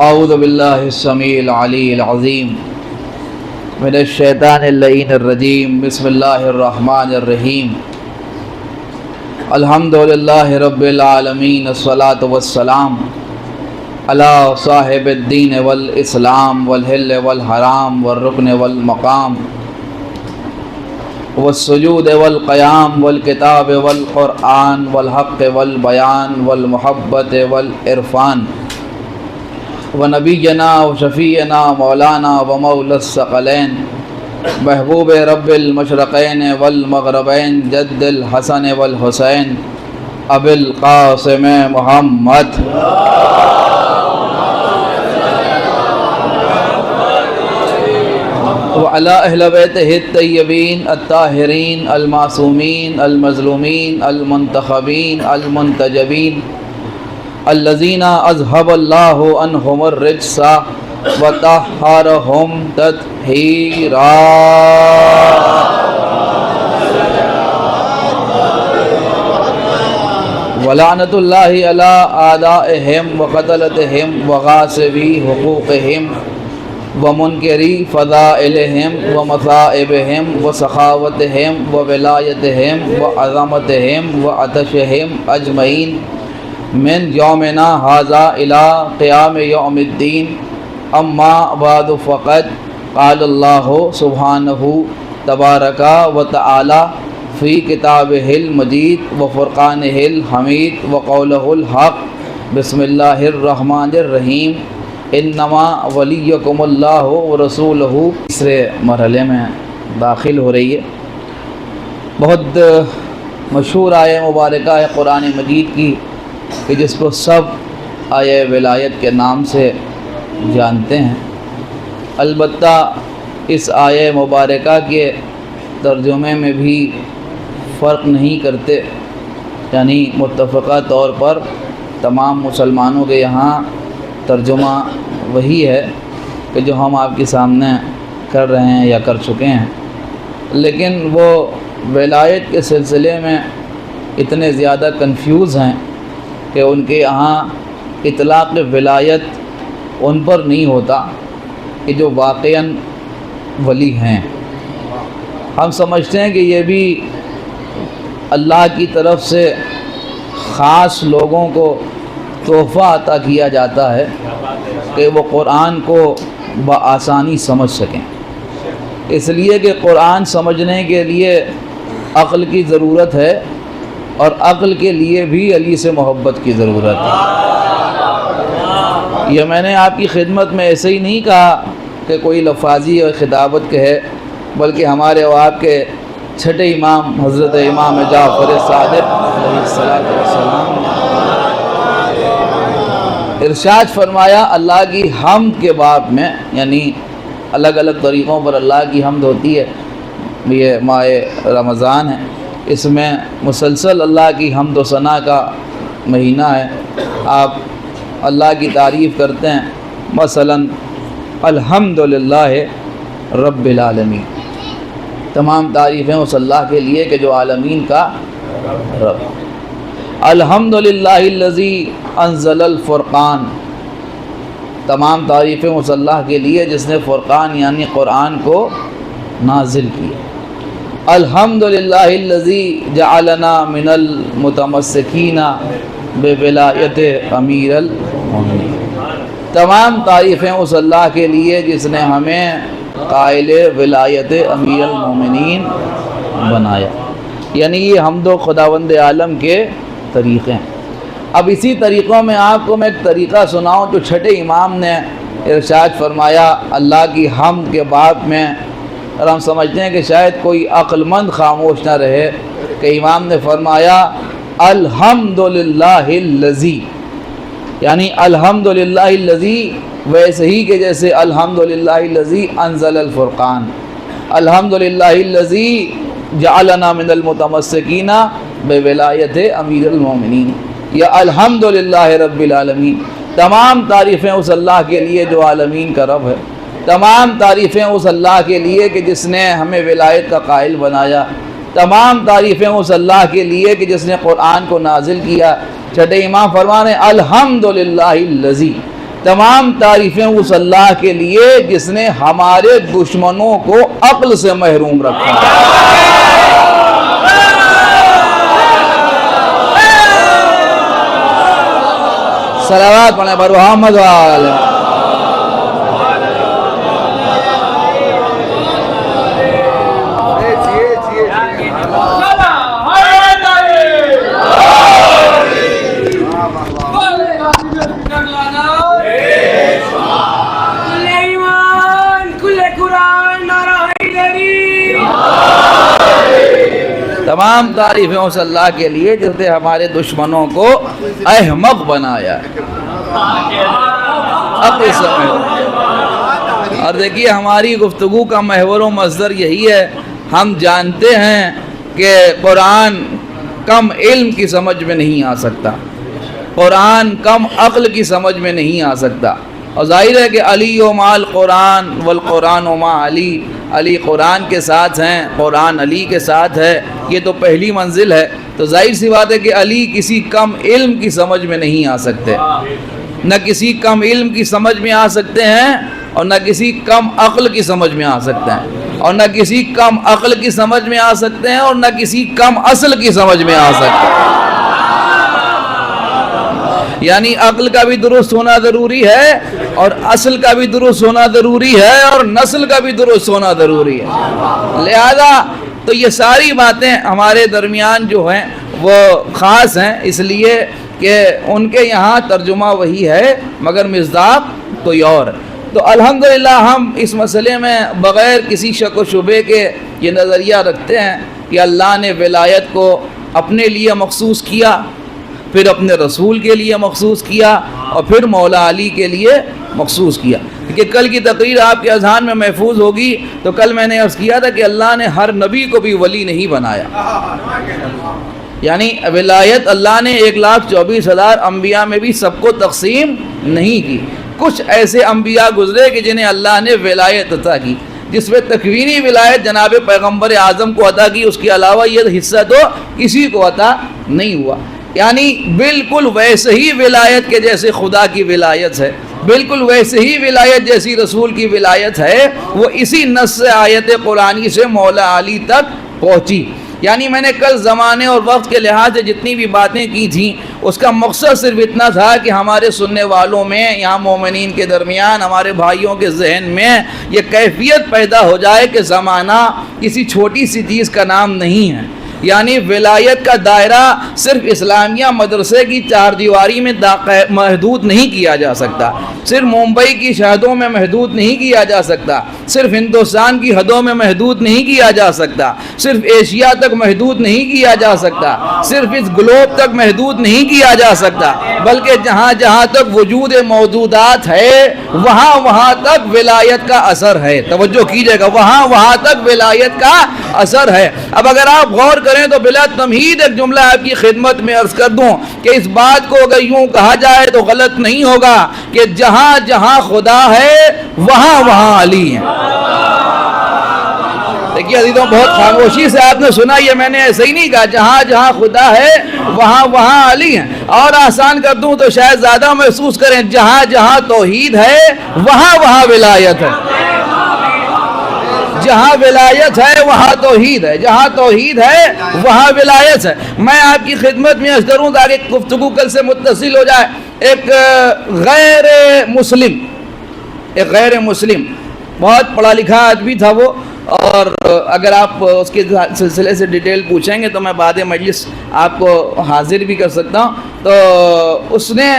اعوذ باللہ السمیع العلی العظیم من الشیطان اللعین الرجیم بسم اللہ الرحمن الرحیم الحمدللہ رب العالمین الصلاۃ والسلام علی صاحب الدین والاسلام والحل والحرام والرکن والمقام والسجود والقیام والکتاب والقرآن والحق والبیان والمحبت والعرفان ونبینا وشفیعنا مولانا ومولا الثقلین محبوب رب المشرقین والمغربین جد الحسن والحسین ابی القاسم محمد وعلی اہل بیتہ الطیبین الطاہرین المعصومین المظلومین المنتخبین المنتجبین الذین اذهب اللہ عنہم الرجس وطہرہم تطہیرا ولعنۃ اللہ علی اعدائہم وقتلتہم وغاصبی حقوقہم ومنکری فضائلہم ومصائبہم وسخاوتہم وولایتہم وعظمتہم وعطشہم اجمعین من یومنا ھذا الی قیام یوم الدین اما بعد فقد قال اللہ سبحانہ تبارک و تعالی فی کتابہ المجید وفرقانہ الحمید وقولہ الحق بسم اللہ الرحمن الرحیم انما ولیکم اللہ ورسولہ. تیسرے مرحلے میں داخل ہو رہی ہے. بہت مشہور آیہ مبارکہ ہے قرآن مجید کی کہ جس کو سب آیہ ولایت کے نام سے جانتے ہیں. البتہ اس آیہ مبارکہ کے ترجمے میں بھی فرق نہیں کرتے، یعنی متفقہ طور پر تمام مسلمانوں کے یہاں ترجمہ وہی ہے کہ جو ہم آپ کے سامنے کر رہے ہیں یا کر چکے ہیں. لیکن وہ ولایت کے سلسلے میں اتنے زیادہ کنفیوز ہیں کہ ان کے یہاں اطلاق ولایت ان پر نہیں ہوتا کہ جو واقعاً ولی ہیں. ہم سمجھتے ہیں کہ یہ بھی اللہ کی طرف سے خاص لوگوں کو تحفہ عطا کیا جاتا ہے کہ وہ قرآن کو بآسانی سمجھ سکیں، اس لیے کہ قرآن سمجھنے کے لیے عقل کی ضرورت ہے اور عقل کے لیے بھی علی سے محبت کی ضرورت ہے. یہ میں نے آپ کی خدمت میں ایسے ہی نہیں کہا کہ کوئی لفاظی اور خطابت کہے، بلکہ ہمارے اور آپ کے چھٹے امام حضرت امام جعفر صادق علیہ السلام نے ارشاد فرمایا اللہ کی حمد کے باب میں، یعنی الگ الگ طریقوں پر اللہ کی حمد ہوتی ہے. یہ ماہ رمضان ہے، اس میں مسلسل اللہ کی حمد و ثنا کا مہینہ ہے. آپ اللہ کی تعریف کرتے ہیں، مثلا الحمدللہ رب العالمین، تمام تعریفیں اس اللہ کے لیے کہ جو عالمین کا رب. الحمدللہ الذی انزل الفرقان، تمام تعریفیں اس اللہ کے لیے جس نے فرقان یعنی قرآن کو نازل کیا. الحمدللہ الذی جعلنا من المتمسکین بولایت امیر المؤمنین، تمام تعریفیں اس اللہ کے لیے جس نے ہمیں قائل ولایت امیر المؤمنین بنایا. یعنی یہ حمد و خداوند عالم کے طریقے ہیں. اب اسی طریقوں میں آپ کو میں ایک طریقہ سناؤں جو چھٹے امام نے ارشاد فرمایا اللہ کی حمد کے باب میں. اور ہم سمجھتے ہیں کہ شاید کوئی عقل مند خاموش نہ رہے کہ امام نے فرمایا الحمدللہ الذی، یعنی الحمدللہ الذی ویسے ہی کہ جیسے الحمدللہ الذی انزل الفرقان، الحمدللہ الذی جعلنا من المتمسکین بولایت امیر المؤمنین، یا الحمدللہ رب العالمین. تمام تعریفیں اس اللہ کے لیے جو عالمین کا رب ہے، تمام تعریفیں اس اللہ کے لیے کہ جس نے ہمیں ولایت کا قائل بنایا، تمام تعریفیں اس اللہ کے لیے کہ جس نے قرآن کو نازل کیا. چھٹے امام فرمانے الحمدللہ الذی، تمام تعریفیں اس اللہ کے لیے جس نے ہمارے دشمنوں کو عقل سے محروم رکھا. صلوات پڑھیں بر محمد و آلہ. تمام تعریفیں اس اللہ کے لیے جس نے ہمارے دشمنوں کو احمق بنایا ہے. عقل سے محروم. اور دیکھیے ہماری گفتگو کا محور و مصدر یہی ہے. ہم جانتے ہیں کہ قرآن کم علم کی سمجھ میں نہیں آ سکتا, قرآن کم عقل کی سمجھ میں نہیں آ سکتا. اور ظاہر ہے کہ علی و مال قرآن والقرآن و ما علی, علی قرآن کے ساتھ ہیں, قرآن علی کے ساتھ ہے. یہ تو پہلی منزل ہے. تو ظاہر سی بات ہے کہ علی کسی کم علم کی سمجھ میں نہیں آ سکتے, نہ کسی کم علم کی سمجھ میں آ سکتے ہیں اور نہ کسی کم عقل کی سمجھ میں آ سکتے ہیں, اور نہ کسی کم عقل کی سمجھ میں آ سکتے ہیں اور نہ کسی کم اصل کی سمجھ میں آ سکتے ہیں. یعنی عقل کا بھی درست ہونا ضروری ہے اور اصل کا بھی درست ہونا ضروری ہے اور نسل کا بھی درست ہونا ضروری ہے. لہذا تو یہ ساری باتیں ہمارے درمیان جو ہیں وہ خاص ہیں, اس لیے کہ ان کے یہاں ترجمہ وہی ہے مگر مصداق کوئی اور. تو الحمدللہ ہم اس مسئلے میں بغیر کسی شک و شبے کے یہ نظریہ رکھتے ہیں کہ اللہ نے ولایت کو اپنے لیے مخصوص کیا, پھر اپنے رسول کے لیے مخصوص کیا اور پھر مولا علی کے لیے مخصوص کیا. کہ کل کی تقریر آپ کے اذہان میں محفوظ ہوگی تو کل میں نے عرض کیا تھا کہ اللہ نے ہر نبی کو بھی ولی نہیں بنایا. یعنی ولایت اللہ نے 1,24,000 انبیاء میں بھی سب کو تقسیم نہیں کی. کچھ ایسے انبیاء گزرے کہ جنہیں اللہ نے ولایت عطا کی, جس میں تکوینی ولایت جناب پیغمبر اعظم کو عطا کی, اس کے علاوہ یہ حصہ تو کسی کو عطا نہیں ہوا. یعنی بالکل ویسے ہی ولایت کے جیسے خدا کی ولایت ہے, بالکل ویسے ہی ولایت جیسی رسول کی ولایت ہے, وہ اسی نص آیت قرآنی سے مولا علی تک پہنچی. یعنی میں نے کل زمانے اور وقت کے لحاظ سے جتنی بھی باتیں کی تھیں اس کا مقصد صرف اتنا تھا کہ ہمارے سننے والوں میں, یہاں مومنین کے درمیان, ہمارے بھائیوں کے ذہن میں یہ کیفیت پیدا ہو جائے کہ زمانہ کسی چھوٹی سی چیز کا نام نہیں ہے. یعنی ولایت کا دائرہ صرف اسلامیہ مدرسے کی چار دیواری میں محدود نہیں کیا جا سکتا, صرف ممبئی کی شہروں میں محدود نہیں کیا جا سکتا, صرف ہندوستان کی حدوں میں محدود نہیں کیا جا سکتا, صرف ایشیا تک محدود نہیں کیا جا سکتا, صرف اس گلوب تک محدود نہیں کیا جا سکتا, بلکہ جہاں جہاں تک وجود موجودات ہے وہاں وہاں تک ولایت کا اثر ہے. توجہ کیجئے گا, وہاں وہاں تک ولایت کا اثر ہے. اب اگر آپ غور کریں تو بلا تمہید ایک جملہ آپ کی خدمت میں عرض کر دوں کہ اس بات کو اگر یوں کہا جائے تو غلط نہیں ہوگا کہ جہاں جہاں خدا ہے وہاں وہاں علی ہیں. دیکھیے عزیزوں, بہت خاموشی سے آپ نے سنا, یہ میں نے ایسے ہی نہیں کہا. جہاں جہاں خدا ہے وہاں وہاں علی ہیں. اور آسان کر دوں تو شاید زیادہ محسوس کریں, جہاں جہاں توحید ہے وہاں وہاں ولایت ہے. جہاں ولایت ہے وہاں توحید ہے, جہاں توحید ہے وہاں ولایت ہے. میں آپ کی خدمت میں عرض کروں تاکہ گفتگو کل سے متصل ہو جائے. ایک غیر مسلم بہت پڑھا لکھا آدمی تھا وہ, اور اگر آپ اس کے سلسلے سے ڈیٹیل پوچھیں گے تو میں بعد مجلس آپ کو حاضر بھی کر سکتا ہوں. تو اس نے,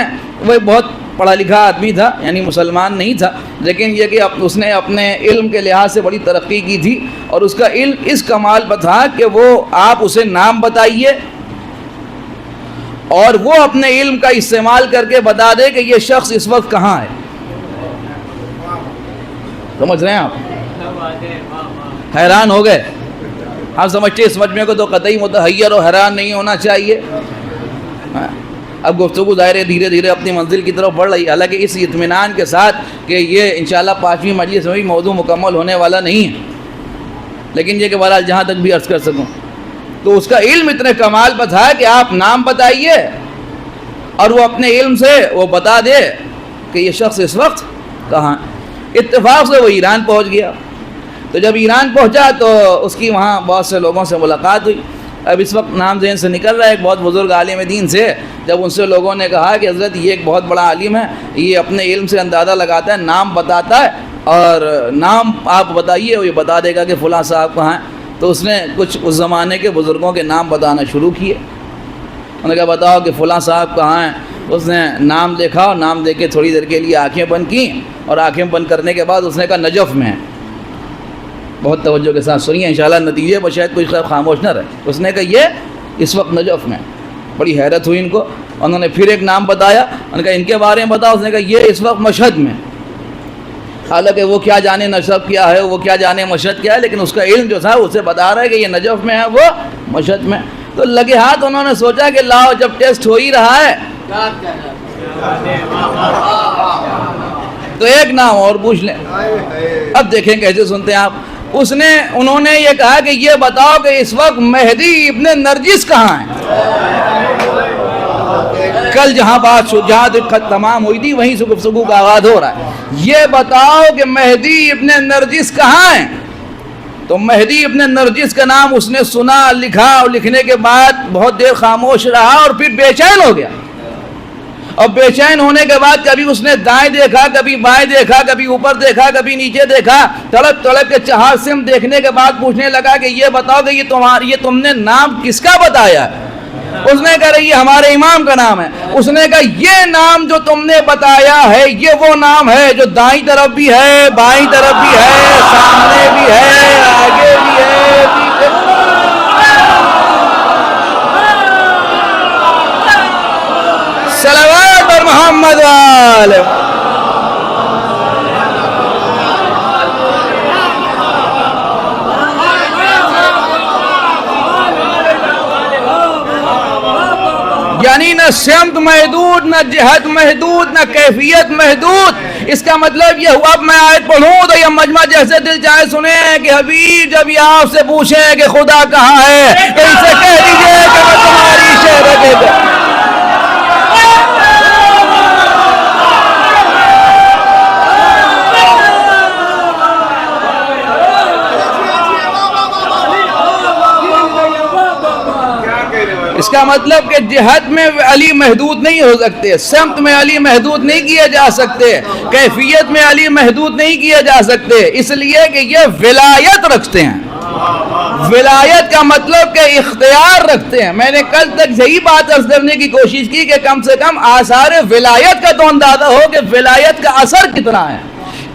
وہ بہت پڑھا لکھا آدمی تھا, یعنی مسلمان نہیں تھا, لیکن یہ کہ اس نے اپنے علم کے لحاظ سے بڑی ترقی کی تھی, اور اس کا علم اس کمال پر تھا کہ وہ, آپ اسے نام بتائیے اور وہ اپنے علم کا استعمال کر کے بتا دے کہ یہ شخص اس وقت کہاں ہے. سمجھ رہے ہیں آپ؟ حیران ہو گئے. ہم سمجھتے اس مجمع کو تو قطعی متحیر اور حیران نہیں ہونا چاہیے. اب گفتگو ظاہر دھیرے دھیرے اپنی منزل کی طرف بڑھ رہی ہے, حالانکہ اس اطمینان کے ساتھ کہ یہ انشاءاللہ 5ویں مجلس میں بھی موضوع مکمل ہونے والا نہیں ہے, لیکن یہ کہ بہرحال جہاں تک بھی عرض کر سکوں, تو اس کا علم اتنے کمال پر تھا کہ آپ نام بتائیے اور وہ اپنے علم سے وہ بتا دے کہ یہ شخص اس وقت کہاں ہے۔ اتفاق سے وہ ایران پہنچ گیا۔ تو جب ایران پہنچا تو اس کی وہاں بہت سے لوگوں سے ملاقات ہوئی۔ اب اس وقت نام ذہن سے نکل رہا ہے ایک بہت بزرگ عالم دین سے، جب ان سے لوگوں نے کہا کہ حضرت یہ ایک بہت بڑا عالم ہے، یہ اپنے علم سے اندازہ لگاتا ہے، نام بتاتا ہے اور نام آپ بتائیے وہ یہ بتا دے گا کہ فلاں صاحب کہاں ہیں۔ تو اس نے کچھ اس زمانے کے بزرگوں کے نام بتانا شروع کیے۔ انہوں نے کہا بتاؤ کہ فلاں صاحب کہاں ہیں۔ اس نے نام دیکھا اور نام دیکھ کے تھوڑی دیر کے لیے آنکھیں بند کیں، اور آنکھیں بند کرنے کے بعد اس نے کہا نجف میں ہے۔ بہت توجہ کے ساتھ سنیے، انشاءاللہ نتیجے پر شاید کوئی خاموش نہ رہے۔ اس نے کہا یہ اس وقت نجف میں ہے۔ بڑی حیرت ہوئی ان کو۔ انہوں نے پھر ایک نام بتایا، انہوں نے کہا ان کے بارے میں بتاؤ۔ اس نے کہا یہ اس وقت مشہد میں۔ حالانکہ وہ کیا جانے نجف کیا ہے، وہ کیا جانے مشہد کیا ہے، لیکن اس کا علم جو تھا اسے بتا رہا ہے کہ یہ نجف میں ہے، وہ مشہد میں۔ تو لگے ہاتھ انہوں نے سوچا کہ لاؤ جب ٹیسٹ ہو ہی رہا ہے تو ایک نام اور پوچھ لیں۔ اب دیکھیں کیسے سنتے ہیں آپ۔ انہوں نے یہ کہا کہ یہ بتاؤ کہ اس وقت مہدی ابن نرجس کہاں ہے۔ کل جہاں تمام ہوئی تھی وہیں سے گفتگو کا آغاز ہو رہا ہے۔ یہ بتاؤ کہ مہدی ابن نرجس کہاں ہے۔ تو مہدی ابن نرجس کا نام اس نے سنا، لکھا، اور لکھنے کے بعد بہت دیر خاموش رہا اور پھر بے چین ہو گیا۔ اور بے چین ہونے کے بعد کبھی اس نے دائیں دیکھا، کبھی بائیں دیکھا، کبھی اوپر دیکھا، کبھی نیچے دیکھا، تڑپ تڑپ کے چہار سم دیکھنے کے بعد پوچھنے لگا کہ یہ بتاؤ کہ یہ تم نے نام کس کا بتایا۔ اس نے کہا یہ ہمارے امام کا نام ہے۔ اس نے کہا یہ نام جو تم نے بتایا ہے یہ وہ نام ہے جو دائیں طرف بھی ہے، بائیں طرف بھی ہے، سامنے بھی ہے، آگے بھی ہے، پیچھے بھی ہے۔ صلوات پر محمد والے۔ یعنی نہ سمت محدود، نہ جہت محدود، نہ کیفیت محدود۔ اس کا مطلب یہ ہوا، اب میں آیت پڑھوں تو یہ مجمع جیسے دل چاہے سنیں کہ حبیب جب یہ آپ سے پوچھیں کہ خدا کہاں ہے تو ان سے کہہ دیجئے کہ میں تمہاری شہر کے دے۔ اس کا مطلب کہ جہت میں علی محدود نہیں ہو سکتے، سمت میں علی محدود نہیں کیے جا سکتے، کیفیت میں علی محدود نہیں کیے جا سکتے، اس لیے کہ یہ ولایت رکھتے ہیں۔ ولایت کا مطلب کہ اختیار رکھتے ہیں۔ میں نے کل تک یہی بات عرض کرنے کی کوشش کی کہ کم سے کم آثار ولایت کا تو اندازہ ہو کہ ولایت کا اثر کتنا ہے،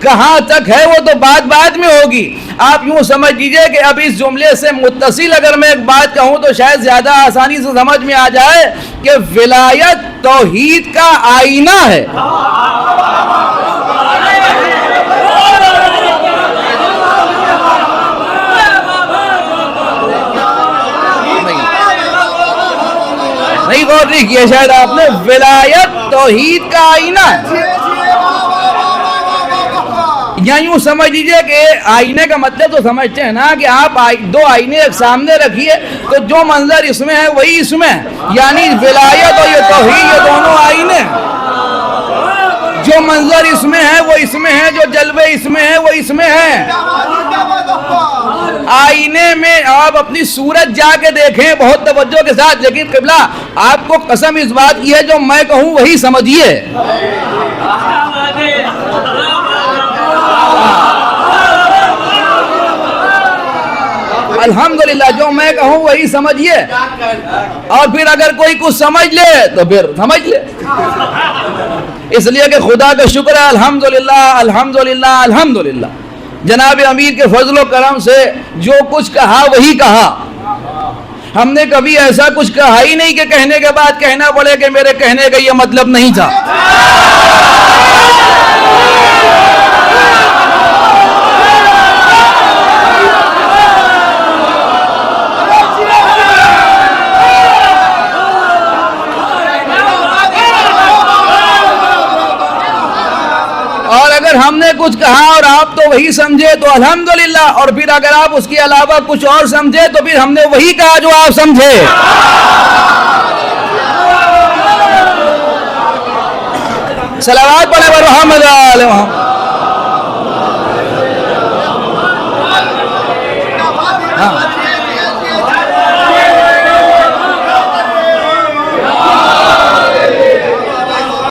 کہاں تک ہے، وہ تو بعد میں ہوگی۔ آپ یوں سمجھ لیجئے کہ اب اس جملے سے متصل اگر میں ایک بات کہوں تو شاید زیادہ آسانی سے سمجھ میں آ جائے کہ ولایت توحید کا آئینہ ہے۔ نہیں غور نہیں کیا شاید آپ نے، ولایت توحید کا آئینہ ہے۔ یا یوں سمجھ لیجئے کہ آئینے کا مطلب تو سمجھتے ہیں نا کہ آپ دو آئینے ایک سامنے رکھیے تو جو منظر اس میں ہے وہی اس میں ہے، یعنی ولایت اور یہ توحید یہ دونوں آئینے ہیں۔ جو منظر اس میں ہے وہ اس میں ہے، جو جلوے اس میں ہے وہ اس میں ہے۔ آئینے میں آپ اپنی صورت جا کے دیکھیں بہت توجہ کے ساتھ، لیکن قبلہ آپ کو قسم اس بات کی ہے جو میں کہوں وہی سمجھیے۔ الحمدللہ جو میں کہوں وہی سمجھیے، اور پھر اگر کوئی کچھ سمجھ لے تو پھر سمجھ لے۔ اس لیے کہ خدا کا شکر ہے، الحمدللہ الحمدللہ الحمدللہ، جناب امیر کے فضل و کرم سے جو کچھ کہا وہی کہا۔ ہم نے کبھی ایسا کچھ کہا ہی نہیں کہ کہنے کے بعد کہنا پڑے کہ میرے کہنے کا یہ مطلب نہیں تھا۔ اور اگر ہم نے کچھ کہا اور آپ تو وہی سمجھے تو الحمدللہ، اور پھر اگر آپ اس کے علاوہ کچھ اور سمجھے تو پھر ہم نے وہی کہا جو آپ سمجھے۔ صلوات پڑھیں بر محمد آل محمد.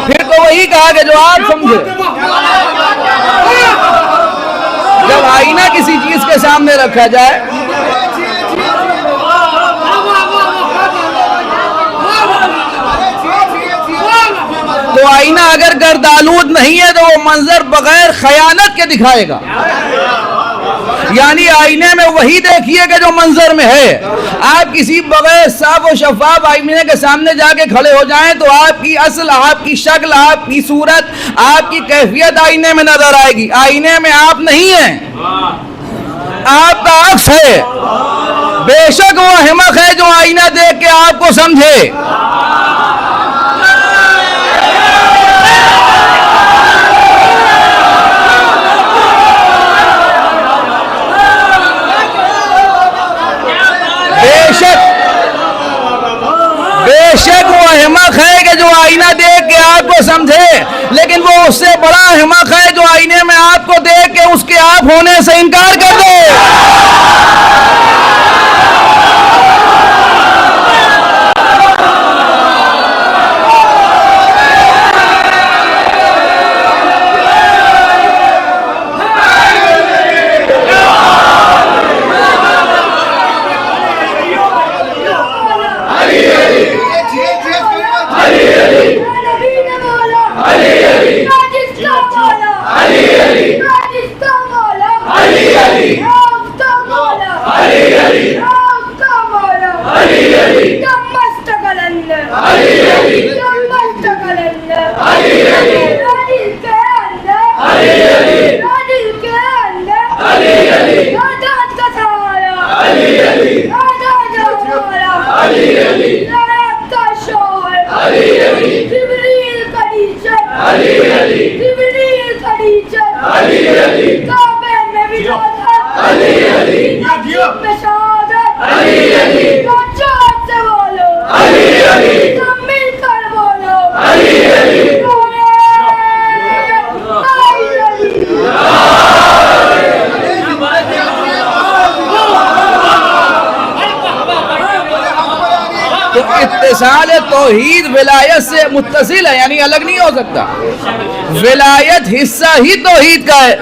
پھر تو وہی کہا کہ جو آپ سمجھے. جب آئینہ کسی چیز کے سامنے رکھا جائے تو آئینہ اگر گردآلود نہیں ہے تو وہ منظر بغیر خیانت کے دکھائے گا. یعنی آئینے میں وہی دیکھیے کہ جو منظر میں ہے. آپ کسی بغیر صاف و شفاف آئینے کے سامنے جا کے کھڑے ہو جائیں تو آپ کی اصل، آپ کی شکل، آپ کی صورت، آپ کی کیفیت آئینے میں نظر آئے گی. آئینے میں آپ نہیں ہیں، آپ کا عکس ہے. بے شک وہ احمق ہے جو آئینہ دیکھ کے آپ کو سمجھے. بے شک وہ احمق ہے کہ جو آئینہ دیکھ کے آپ کو سمجھے، لیکن وہ اس سے بڑا احمق ہے جو آئینے میں آپ کو دیکھ کے اس کے آپ ہونے سے انکار کر دے. اتصال توحید ولایت سے متصل ہے، یعنی الگ نہیں ہو سکتا. ولایت حصہ ہی توحید کا ہے.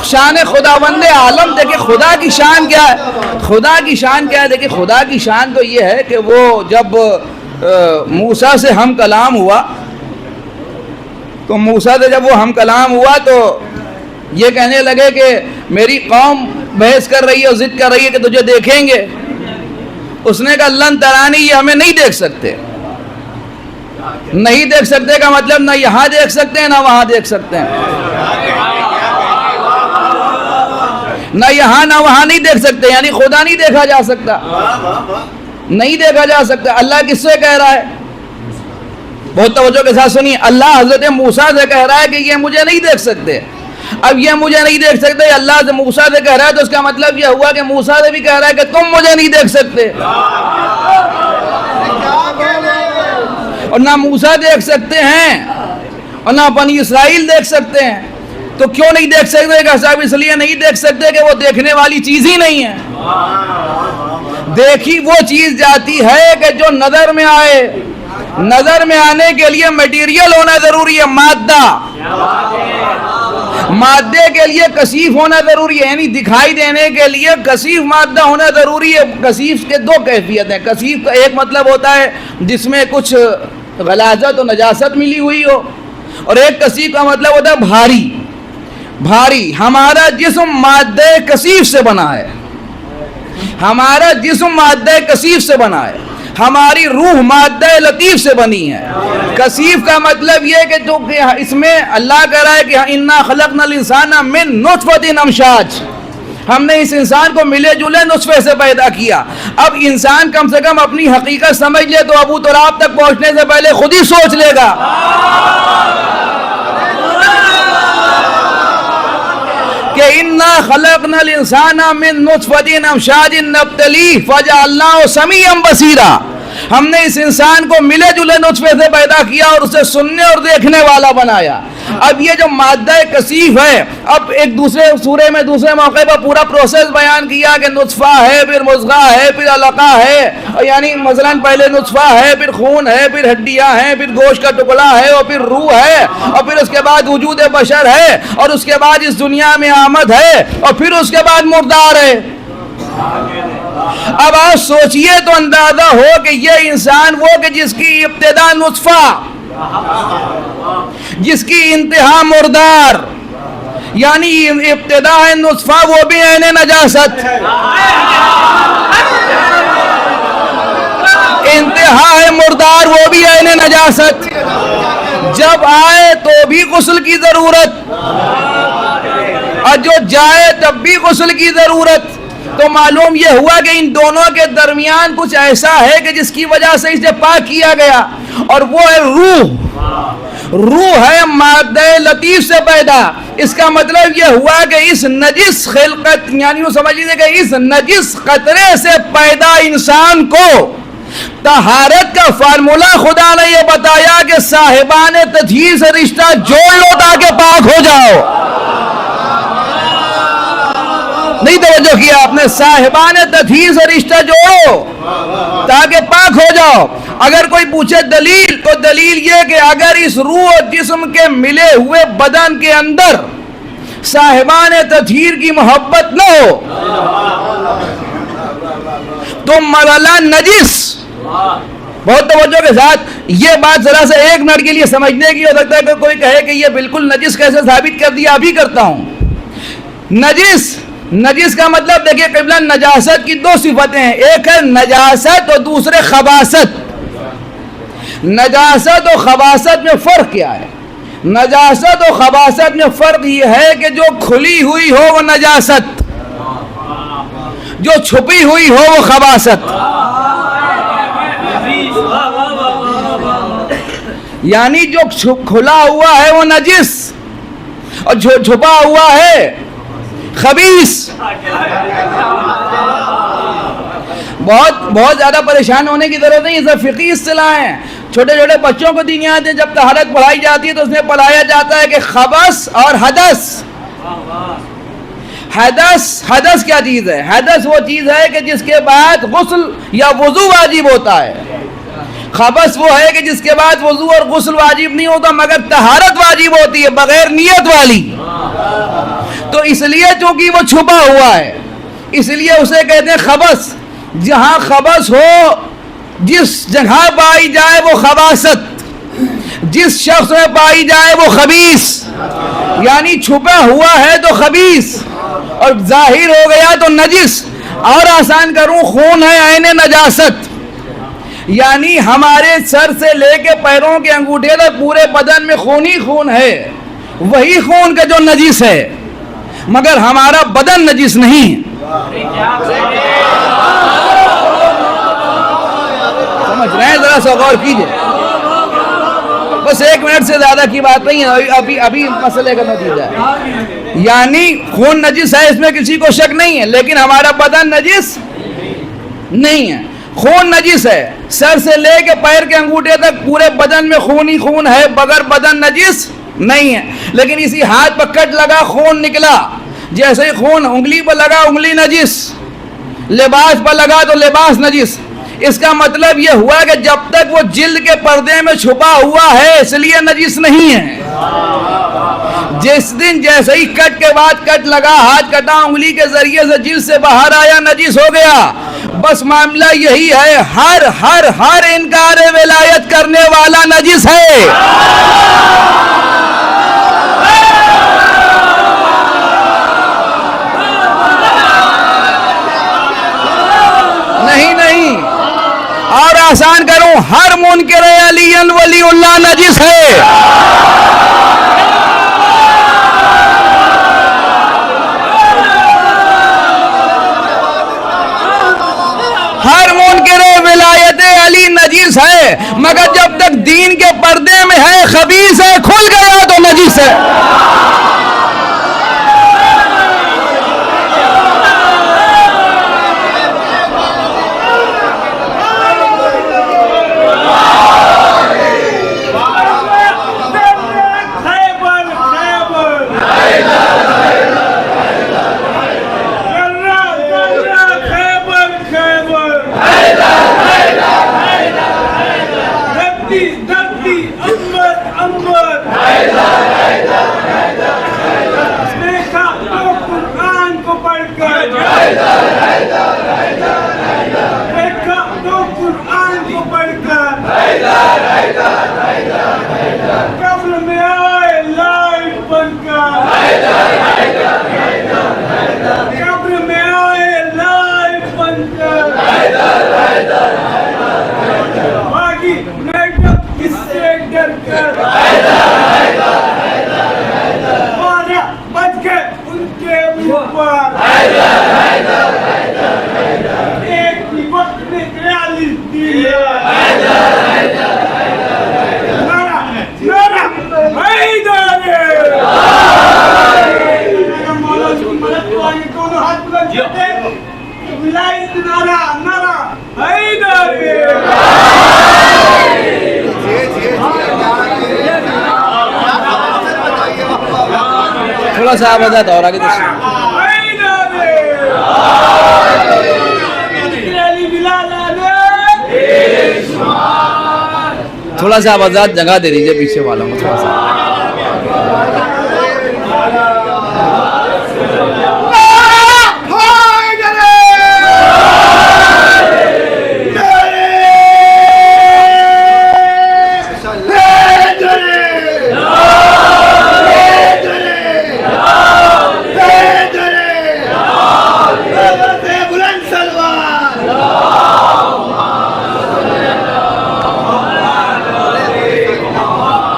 شان خداوند عالم دیکھیں خدا کی شان کیا ہے. خدا کی شان کیا ہے؟ دیکھیں خدا کی شان تو یہ ہے کہ وہ جب موسیٰ سے ہم کلام ہوا تو موسیٰ سے جب وہ ہم کلام ہوا تو یہ کہنے لگے کہ میری قوم بحث کر رہی ہے اور ضد کر رہی ہے کہ تجھے دیکھیں گے. اس نے کہا لن ترانی، یہ ہمیں نہیں دیکھ سکتے. نہیں دیکھ سکتے کا مطلب نہ یہاں دیکھ سکتے ہیں نہ وہاں دیکھ سکتے ہیں. نہ یہاں نہ وہاں نہیں دیکھ سکتے، یعنی خدا نہیں دیکھا جا سکتا. نہیں دیکھا جا سکتا. اللہ کس سے کہہ رہا ہے؟ بہت توجہ کے ساتھ سنیے. اللہ حضرت موسیٰ سے کہہ رہا ہے کہ یہ مجھے نہیں دیکھ سکتے. اب یہ مجھے نہیں دیکھ سکتے اللہ سے موسیٰ سے کہہ رہا ہے تو اس کا مطلب یہ ہوا کہ موسیٰ سے بھی کہہ رہا ہے کہ تم مجھے نہیں دیکھ سکتے. اور نہ موسیٰ دیکھ سکتے ہیں اور نہ بنی اسرائیل دیکھ سکتے ہیں. تو کیوں نہیں دیکھ سکتے کہ صاحب اس لیے نہیں دیکھ سکتے کہ وہ دیکھنے والی چیز ہی نہیں ہے. دیکھی وہ چیز جاتی ہے کہ جو نظر میں آئے. نظر میں آنے کے لیے میٹیریل ہونا ضروری ہے، مادہ. مادے کے لیے کثیف ہونا ضروری ہے، یعنی دکھائی دینے کے لیے کثیف مادہ ہونا ضروری ہے. کثیف کے دو کیفیت ہیں. کثیف کا ایک مطلب ہوتا ہے جس میں کچھ غلاظت و نجاست ملی ہوئی ہو، اور ایک کثیف کا مطلب ہوتا ہے بھاری. بھاری. ہمارا جسم مادہ کثیف سے بنا ہے. ہمارا جسم مادہ کثیف سے بنا ہے. ہماری روح مادہ لطیف سے بنی ہے. کثیف کا مطلب یہ کہ جو کہ اس میں اللہ کہہ رہا ہے کہ انا خلقنا الانسان من نطفۃ امشاج، ہم نے اس انسان کو ملے جلے نطفے سے پیدا کیا. اب انسان کم سے کم اپنی حقیقت سمجھ لے تو ابو تراب تک پہنچنے سے پہلے خود ہی سوچ لے گا. کہ انا خلقنا الانسان من نطفۃ امشاج نبتلیہ فجعلناہ سمیعا بصیرا. ہم نے اس انسان کو ملے جلے نطفے سے پیدا کیا اور اسے سننے اور دیکھنے والا بنایا. اب یہ جو مادہ کثیف ہے، اب ایک دوسرے سورے میں دوسرے موقع پر پورا پروسیس بیان کیا کہ نطفہ ہے، پھر مضغہ ہے، پھر علقہ ہے، یعنی مثلا پہلے نطفہ ہے، پھر خون ہے، پھر ہڈیاں ہیں، پھر گوشت کا ٹکڑا ہے، اور پھر روح ہے، اور پھر اس کے بعد وجود بشر ہے، اور اس کے بعد اس دنیا میں آمد ہے، اور پھر اس کے بعد مردار ہے. اب آپ سوچئے تو اندازہ ہو کہ یہ انسان وہ کہ جس کی ابتدا نطفہ، جس کی انتہا مردار، یعنی ابتدا ہے نطفہ وہ بھی عین نجاست، انتہا ہے مردار وہ بھی عین نجاست. جب آئے تو بھی غسل کی ضرورت، اور جو جائے تب بھی غسل کی ضرورت. تو معلوم یہ ہوا کہ ان دونوں کے درمیان کچھ ایسا ہے کہ جس کی وجہ سے اسے پاک کیا گیا، اور وہ ہے روح. روح ہے مادہ لطیف سے پیدا. اس کا مطلب یہ ہوا کہ اس نجس خلقت، یعنی وہ سمجھ لیجیے کہ اس نجس قطرے سے پیدا انسان کو طہارت کا فارمولا خدا نے یہ بتایا کہ صاحبان تطہیر سے رشتہ جوڑ لو تاکہ پاک ہو جاؤ. نہیں توجہ کیا آپ نے؟ صاحبان تطہیر سے رشتہ جوڑو تاکہ پاک ہو جاؤ. اگر کوئی پوچھے دلیل، تو دلیل یہ کہ اگر اس روح اور جسم کے ملے ہوئے بدن کے اندر صاحبان تطہیر کی محبت نہ ہو تو مرحلہ نجس. بہت توجہ کے ساتھ یہ بات ذرا سے ایک منٹ کے لیے سمجھنے کی ہو سکتا ہے کہ کوئی کہے کہ یہ بالکل نجس کیسے ثابت کر دیا؟ ابھی کرتا ہوں. نجس کا مطلب دیکھیے قبلہ، نجاست کی دو صفتیں ہیں، ایک ہے نجاست اور دوسرے خباثت. نجاست اور خباثت میں فرق کیا ہے؟ نجاست اور خباثت میں فرق یہ ہے کہ جو کھلی ہوئی ہو وہ نجاست، جو چھپی ہوئی ہو وہ خباثت. یعنی جو کھلا ہوا ہے وہ نجس، اور جو چھپا ہوا ہے خبیث. بہت زیادہ پریشان ہونے کی ضرورت نہیں، یہ سب فقہی اصطلاح ہیں. چھوٹے چھوٹے بچوں کو دینیات جب طہارت پڑھائی جاتی ہے تو اس میں پڑھایا جاتا ہے کہ خبث اور حدث. حدث کیا چیز ہے؟ حدث وہ چیز ہے کہ جس کے بعد غسل یا وضو واجب ہوتا ہے. خبث وہ ہے کہ جس کے بعد وضو اور غسل واجب نہیں ہوتا مگر طہارت واجب ہوتی ہے بغیر نیت والی. تو اس لیے چونکہ وہ چھپا ہوا ہے اس لیے اسے کہتے ہیں خبث. جہاں خبث ہو، جس جگہ پائی جائے وہ خباثت، جس شخص میں پائی جائے وہ خبیث. یعنی چھپا ہوا ہے تو خبیث اور ظاہر ہو گیا تو نجس. اور آسان کروں، خون ہے عین نجاست. یعنی ہمارے سر سے لے کے پیروں کے انگوٹھے تک پورے بدن میں خون ہی خون ہے، وہی خون کا جو نجس ہے، مگر ہمارا بدن نجس نہیں. سمجھ رہے ہیں؟ ذرا سا غور کیجئے. بس ایک منٹ سے زیادہ کی بات نہیں ہے، ابھی مسئلے کا نتیجہ ہے. یعنی خون نجس ہے، اس میں کسی کو شک نہیں ہے، لیکن ہمارا بدن نجس نہیں ہے. خون نجس ہے، سر سے لے کے پیر کے انگوٹھے تک پورے بدن میں خون ہی خون ہے، بغیر بدن نجس نہیں ہے. لیکن اسی ہاتھ پر کٹ لگا، خون نکلا، جیسے ہی خون انگلی پر لگا انگلی نجس، لباس پر لگا تو لباس نجس. اس کا مطلب یہ ہوا کہ جب تک وہ جلد کے پردے میں چھپا ہوا ہے اس لیے نجس نہیں ہے. جس دن جیسے ہی کٹ کے بعد کٹ لگا، ہاتھ کٹا، انگلی کے ذریعے سے جلد سے باہر آیا، نجس ہو گیا. بس معاملہ یہی ہے، ہر انکار ولایت کرنے والا نجس ہے. نہیں اور آسان کروں، ہر منکر علی ولی اللہ نجس ہے. ہر منکر ولایت علی نجس ہے، مگر جب تک دین کے پردے میں ہے خبیث ہے، کھل گیا تو نجس ہے. میں آئے لائٹ بن کر، قبر میں آئے لائٹ بن کر، باقی میک اپ کس سے ڈر کر، 12 بج گئے ان کے اوپر، ایک ہی وقت میں 43 دیا، تھوڑا سا آواز اور آگے تھوڑا سا آوازات جگہ دے دیجیے پیچھے والوں کو تھوڑا سا.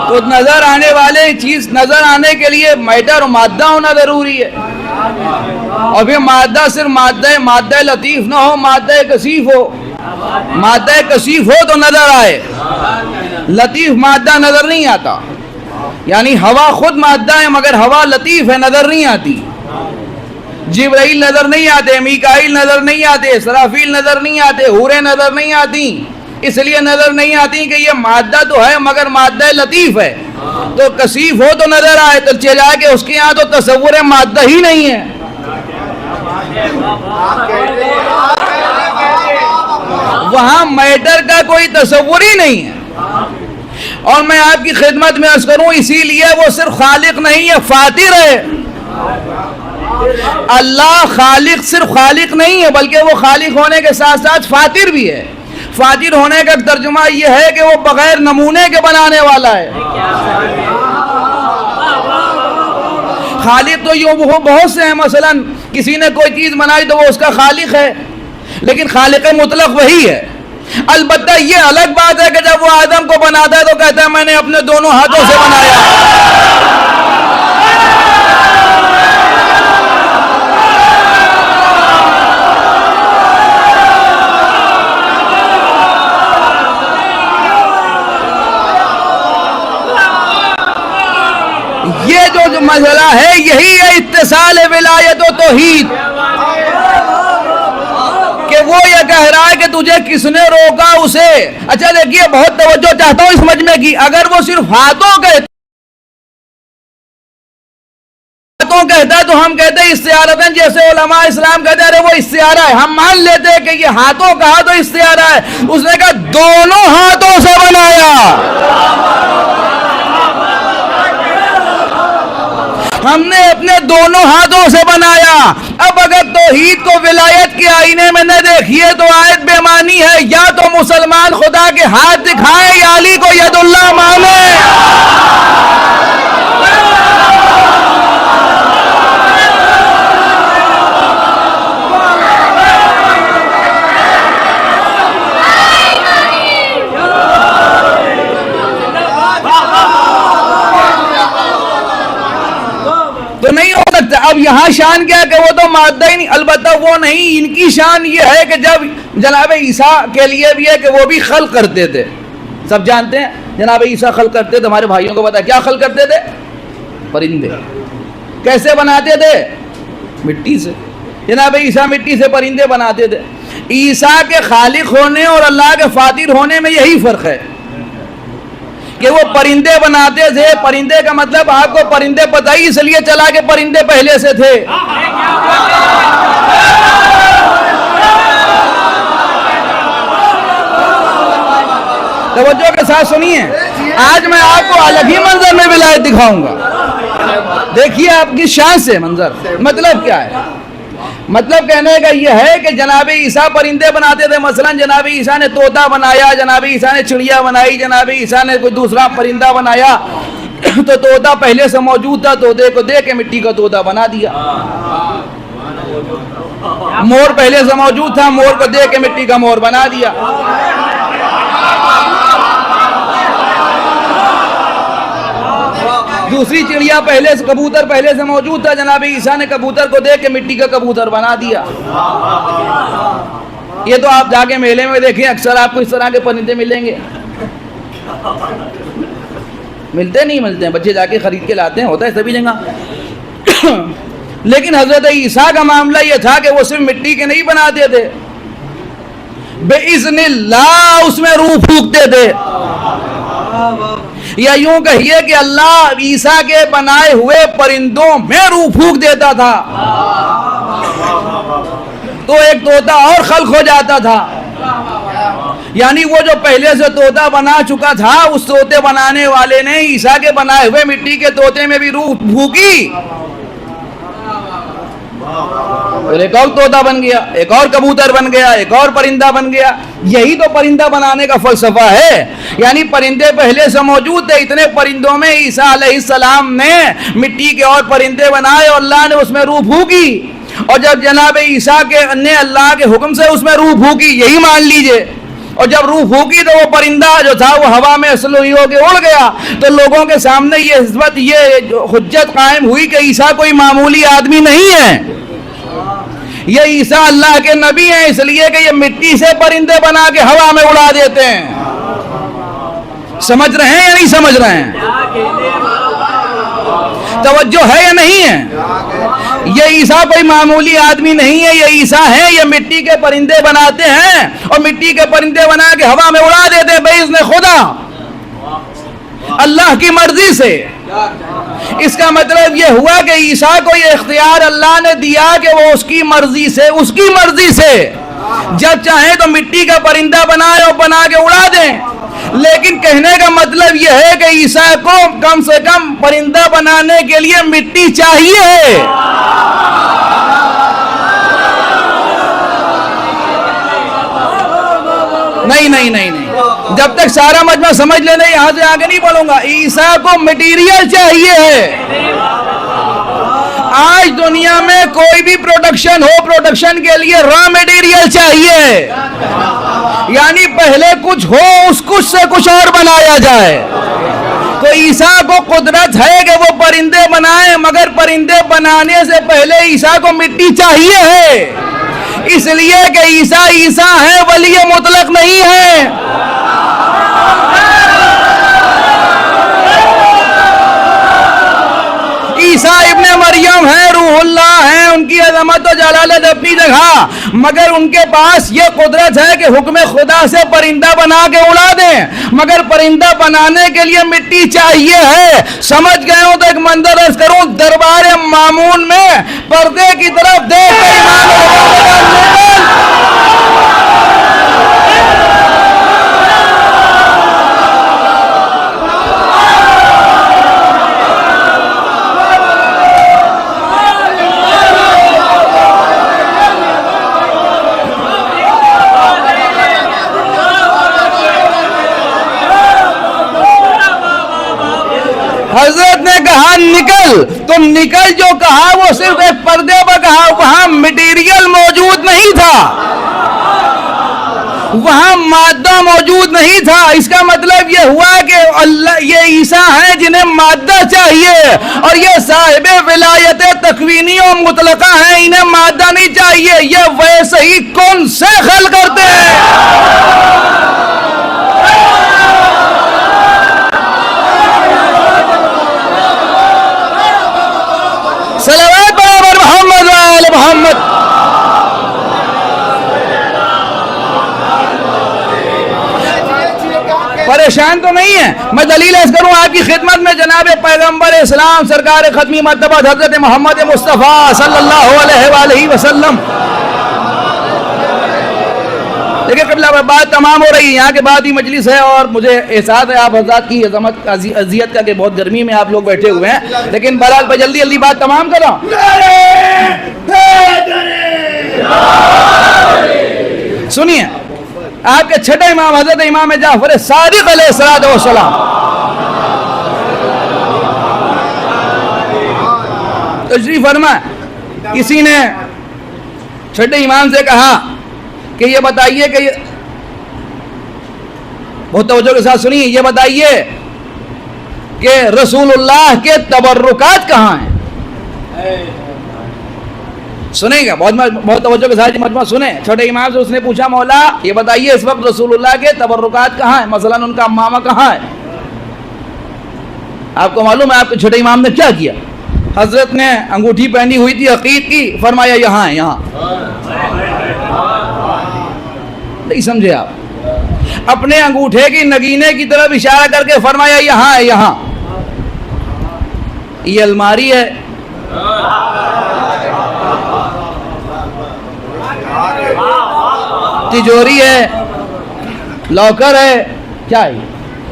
تو نظر آنے والے چیز نظر آنے کے لیے میٹر اور مادہ ہونا ضروری ہے، اور پھر مادہ صرف مادہ لطیف نہ ہو، مادہ کثیف ہو. مادہ کثیف ہو تو نظر آئے، لطیف مادہ نظر نہیں آتا. یعنی ہوا خود مادہ ہے مگر ہوا لطیف ہے، نظر نہیں آتی. جبرائیل نظر نہیں آتے، میکائیل نظر نہیں آتے، اسرافیل نظر نہیں آتے، حوریں نظر نہیں آتی. اس لیے نظر نہیں آتی کہ یہ مادہ تو ہے مگر مادہ لطیف ہے. تو کثیف ہو تو نظر آئے، تو چلا کہ اس کے یہاں تو تصور مادہ ہی نہیں ہے. وہاں میٹر کا کوئی تصور ہی نہیں ہے. اور میں آپ کی خدمت میں عرض کروں، اسی لیے وہ صرف خالق نہیں ہے، فاتر ہے. اللہ خالق صرف خالق نہیں ہے بلکہ وہ خالق ہونے کے ساتھ ساتھ فاتر بھی ہے. فاتر ہونے کا ترجمہ یہ ہے کہ وہ بغیر نمونے کے بنانے والا ہے. خالق تو وہ بہت سے ہیں، مثلا کسی نے کوئی چیز بنائی تو وہ اس کا خالق ہے، لیکن خالق مطلق وہی ہے. البتہ یہ الگ بات ہے کہ جب وہ آدم کو بناتا ہے تو کہتا ہے میں نے اپنے دونوں ہاتھوں سے بنایا. یہ جو مسئلہ ہے یہی ہے اتصال ولایت و توحید، کہ وہ یہ کہہ رہا ہے کہ تجھے کس نے روکا اسے. اچھا دیکھیے، بہت توجہ چاہتا ہوں اس مجمع کی. اگر وہ صرف ہاتھوں کہتا ہے تو ہم کہتے ہیں استعارتاً، جیسے علماء اسلام کہتے ہیں وہ استعارہ ہے. ہم مان لیتے ہیں کہ یہ ہاتھوں کہا تو استعارہ ہے. اس نے کہا دونوں ہاتھوں سے بنایا. ہم نے اپنے دونوں ہاتھوں سے بنایا. اب اگر توحید کو ولایت کے آئینے میں نہ دیکھیے تو آیت بے معنی ہے. یا تو مسلمان خدا کے ہاتھ دکھائے یا علی کو ید اللہ مانے. تو نہیں ہو سکتا. اب یہاں شان کیا کہ وہ تو مادہ ہی نہیں. البتہ وہ نہیں، ان کی شان یہ ہے کہ جب جناب عیسیٰ کے لیے بھی ہے کہ وہ بھی خلق کرتے تھے. سب جانتے ہیں جناب عیسیٰ خلق کرتے تھے. ہمارے بھائیوں کو پتا ہے کیا خلق کرتے تھے؟ پرندے. کیسے بناتے تھے؟ مٹی سے. جناب عیسیٰ مٹی سے پرندے بناتے تھے. عیسیٰ کے خالق ہونے اور اللہ کے فاتر ہونے میں یہی فرق ہے کہ وہ پرندے بناتے تھے. پرندے کا مطلب آپ کو پرندے پتہ ہی اس لیے چلا کہ پرندے پہلے سے تھے. توجہ کے ساتھ سنیے. آج میں آپ کو الگ ہی منظر میں ولایت دکھاؤں گا. دیکھیے آپ کی شان سے منظر. مطلب کیا ہے؟ مطلب کہنے کا یہ ہے کہ جناب عیسیٰ پرندے بناتے تھے. مثلا جناب عیسیٰ نے طوطا بنایا، جناب عیسیٰ نے چڑیا بنائی، جناب عیسیٰ نے کوئی دوسرا پرندہ بنایا. تو طوطا پہلے سے موجود تھا، طوطے کو دے کے مٹی کا طوطا بنا دیا. مور پہلے سے موجود تھا، مور کو دے کے مٹی کا مور بنا دیا. دوسری چڑیا پہلے سے، کبوتر پہلے سے موجود تھا، جناب عیسیٰ نے کبوتر کو دے کے مٹی کا کبوتر بنا دیا. یہ تو آپ جا کے میلے میں دیکھیں، اکثر آپ کو اس طرح کے پرندے ملیں گے. ملتے نہیں ملتے ہیں، بچے جا کے خرید کے لاتے ہیں، ہوتا ہے سبھی جگہ. لیکن حضرت عیسیٰ کا معاملہ یہ تھا کہ وہ صرف مٹی کے نہیں بناتے تھے، بِإِذْنِ اللہ اس میں روح پھونکتے تھے. یا یوں کہیے کہ اللہ عیسیٰ کے بنائے ہوئے پرندوں میں روح پھونک دیتا تھا تو ایک طوطا اور خلق ہو جاتا تھا. یعنی وہ جو پہلے سے طوطا بنا چکا تھا، اس طوطے بنانے والے نے عیسیٰ کے بنائے ہوئے مٹی کے طوطے میں بھی روح پھونکی اور ایک اور طوطا بن گیا، ایک اور کبوتر بن گیا، ایک اور پرندہ بن گیا. یہی تو پرندہ بنانے کا فلسفہ ہے. یعنی پرندے پہلے سے موجود تھے، اتنے پرندوں میں عیسیٰ علیہ السلام نے مٹی کے اور پرندے بنائے اور اللہ نے اس میں روح پھونکی. اور جب جناب عیسیٰ نے اللہ کے حکم سے اس میں روح پھونکی، یہی مان لیجئے. اور جب روح پھونکی تو وہ پرندہ جو تھا وہ ہوا میں سلوئی ہو کے اڑ گیا. تو لوگوں کے سامنے یہ حسبت، یہ حجت قائم ہوئی کہ عیسیٰ کوئی معمولی آدمی نہیں ہے، یہ عیسیٰ اللہ کے نبی ہیں، اس لیے کہ یہ مٹی سے پرندے بنا کے ہوا میں اڑا دیتے ہیں. سمجھ رہے ہیں یا نہیں سمجھ رہے ہیں؟ توجہ ہے یا نہیں ہے؟ یہ عیسیٰ کوئی معمولی آدمی نہیں ہے، یہ عیسیٰ ہیں، یہ مٹی کے پرندے بناتے ہیں اور مٹی کے پرندے بنا کے ہوا میں اڑا دیتے ہیں بِإِذْنِ خدا، اللہ کی مرضی سے. اس کا مطلب یہ ہوا کہ عیسیٰ کو یہ اختیار اللہ نے دیا کہ وہ اس کی مرضی سے جب چاہیں تو مٹی کا پرندہ بنائے اور بنا کے اڑا دیں. لیکن کہنے کا مطلب یہ ہے کہ عیسیٰ کو کم سے کم پرندہ بنانے کے لیے مٹی چاہیے. نہیں، جب تک سارا مجمع سمجھ لینا، یہاں سے آگے نہیں بڑھوں گا. عیسیٰ کو مٹیریل چاہیے ہے. آج دنیا میں کوئی بھی پروڈکشن ہو، پروڈکشن کے لیے را مٹیریل چاہیے. یعنی پہلے کچھ ہو، اس کچھ سے کچھ اور بنایا جائے. تو عیسیٰ کو قدرت ہے کہ وہ پرندے بنائیں، مگر پرندے بنانے سے پہلے عیسیٰ کو مٹی چاہیے ہے. اس لیے کہ عیسیٰ ہے، ولی مطلق نہیں ہے. عیسیٰ ابن مریم ہے، روح اللہ ہے، ان کی عظمت و جلالت اپنی جگہ، مگر ان کے پاس یہ قدرت ہے کہ حکم خدا سے پرندہ بنا کے اڑا دیں، مگر پرندہ بنانے کے لیے مٹی چاہیے ہے. سمجھ گئے ہو تو ایک منظر عرض کروں، دربار مامون میں پردے کی طرف دیکھ کر حضرت نے کہا نکل. تم نکل جو کہا وہ صرف ایک پردے پر کہا، وہاں مٹیریل موجود نہیں تھا، وہاں مادہ موجود نہیں تھا. اس کا مطلب یہ ہوا کہ اللہ، یہ عیسیٰ ہیں جنہیں مادہ چاہیے، اور یہ صاحب ولایت تکوینی و مطلقہ ہیں، انہیں مادہ نہیں چاہیے. یہ ویسے ہی کون سے خلق کرتے ہیں. صلوات برابر محمد و آل محمد. پریشان تو نہیں ہے. میں دلیل عرض کروں آپ کی خدمت میں، جناب پیغمبر اسلام سرکار ختمی مرتبہ حضرت محمد مصطفیٰ صلی اللہ علیہ وآلہ وسلم. دیکھیں قبلہ بات تمام ہو رہی ہے، یہاں کے بعد ہی مجلس ہے، اور مجھے احساس ہے آپ حضرات کی عظمت اذیت کا کہ بہت گرمی میں آپ لوگ بیٹھے ہوئے ہیں، لیکن بہرحال میں جلدی بات تمام کر رہا ہوں. سنیے، آپ کے چھٹے امام حضرت امام جعفر صادق علیہ السلام تشریف فرما. کسی نے چھٹے امام سے کہا کہ یہ بتائیے کہ بہت توجہ کے ساتھ سنیے، یہ بتائیے کہ رسول اللہ کے تبرکات کہاں ہیں؟ سنیں گا بہت توجہ کے ساتھ مجمع سنیں. چھوٹے امام سے اس نے پوچھا مولا یہ بتائیے اس وقت رسول اللہ کے تبرکات کہاں ہیں، مثلا ان کا امامہ کہاں ہے؟ آپ کو معلوم ہے آپ کے چھوٹے امام نے کیا کیا؟ حضرت نے انگوٹھی پہنی ہوئی تھی عقیق کی، فرمایا یہاں ہے، یہاں. نہیں سمجھے آپ؟ اپنے انگوٹھے کی نگینے کی طرف اشارہ کر کے فرمایا یہاں ہے، یہاں. یہ الماری ہے، تجوری ہے، لاکر ہے، کیا ہے؟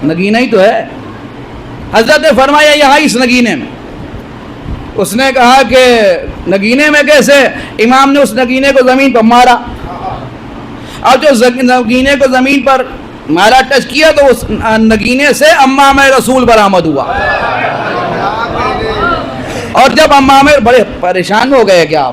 نگینہ ہی تو ہے. حضرت نے فرمایا یہاں اس نگینے میں. اس نے کہا کہ نگینے میں کیسے؟ امام نے اس نگینے کو زمین پر مارا، اور جو نگینے کو زمین پر مارا، ٹچ کیا، تو اس نگینے سے امامہ رسول برآمد ہوا. اور جب امامہ بڑے پریشان ہو گئے. کیا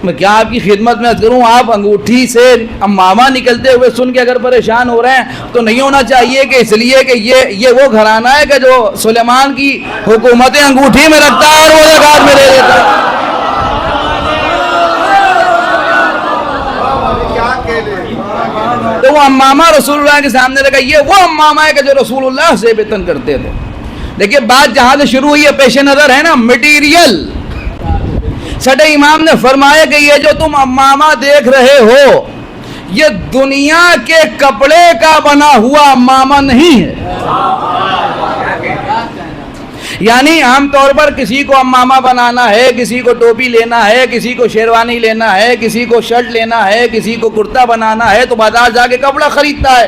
میں کیا آپ کی خدمت میں کروں؟ آپ انگوٹھی سے امامہ نکلتے ہوئے سن کے اگر پریشان ہو رہے ہیں تو نہیں ہونا چاہیے کہ اس لیے کہ یہ وہ گھرانہ ہے کہ جو سلیمان کی حکومتیں انگوٹھی میں رکھتا ہے اور وہ زکات میں دے دیتا ہے. تو وہ امامہ رسول اللہ کے سامنے لگا، یہ وہ امامہ ہے کہ جو رسول اللہ سے بیتن کرتے تھے. دیکھیے بات جہاں سے شروع ہوئی ہے پیش نظر ہے نا مٹیریل. چھٹے امام نے فرمایا کہ یہ جو تم امامہ دیکھ رہے ہو یہ دنیا کے کپڑے کا بنا ہوا امامہ نہیں ہے. یعنی عام طور پر کسی کو امامہ بنانا ہے، کسی کو ٹوپی لینا ہے، کسی کو شیروانی لینا ہے، کسی کو شرٹ لینا ہے، کسی کو کرتا بنانا ہے تو بازار جا کے کپڑا خریدتا ہے.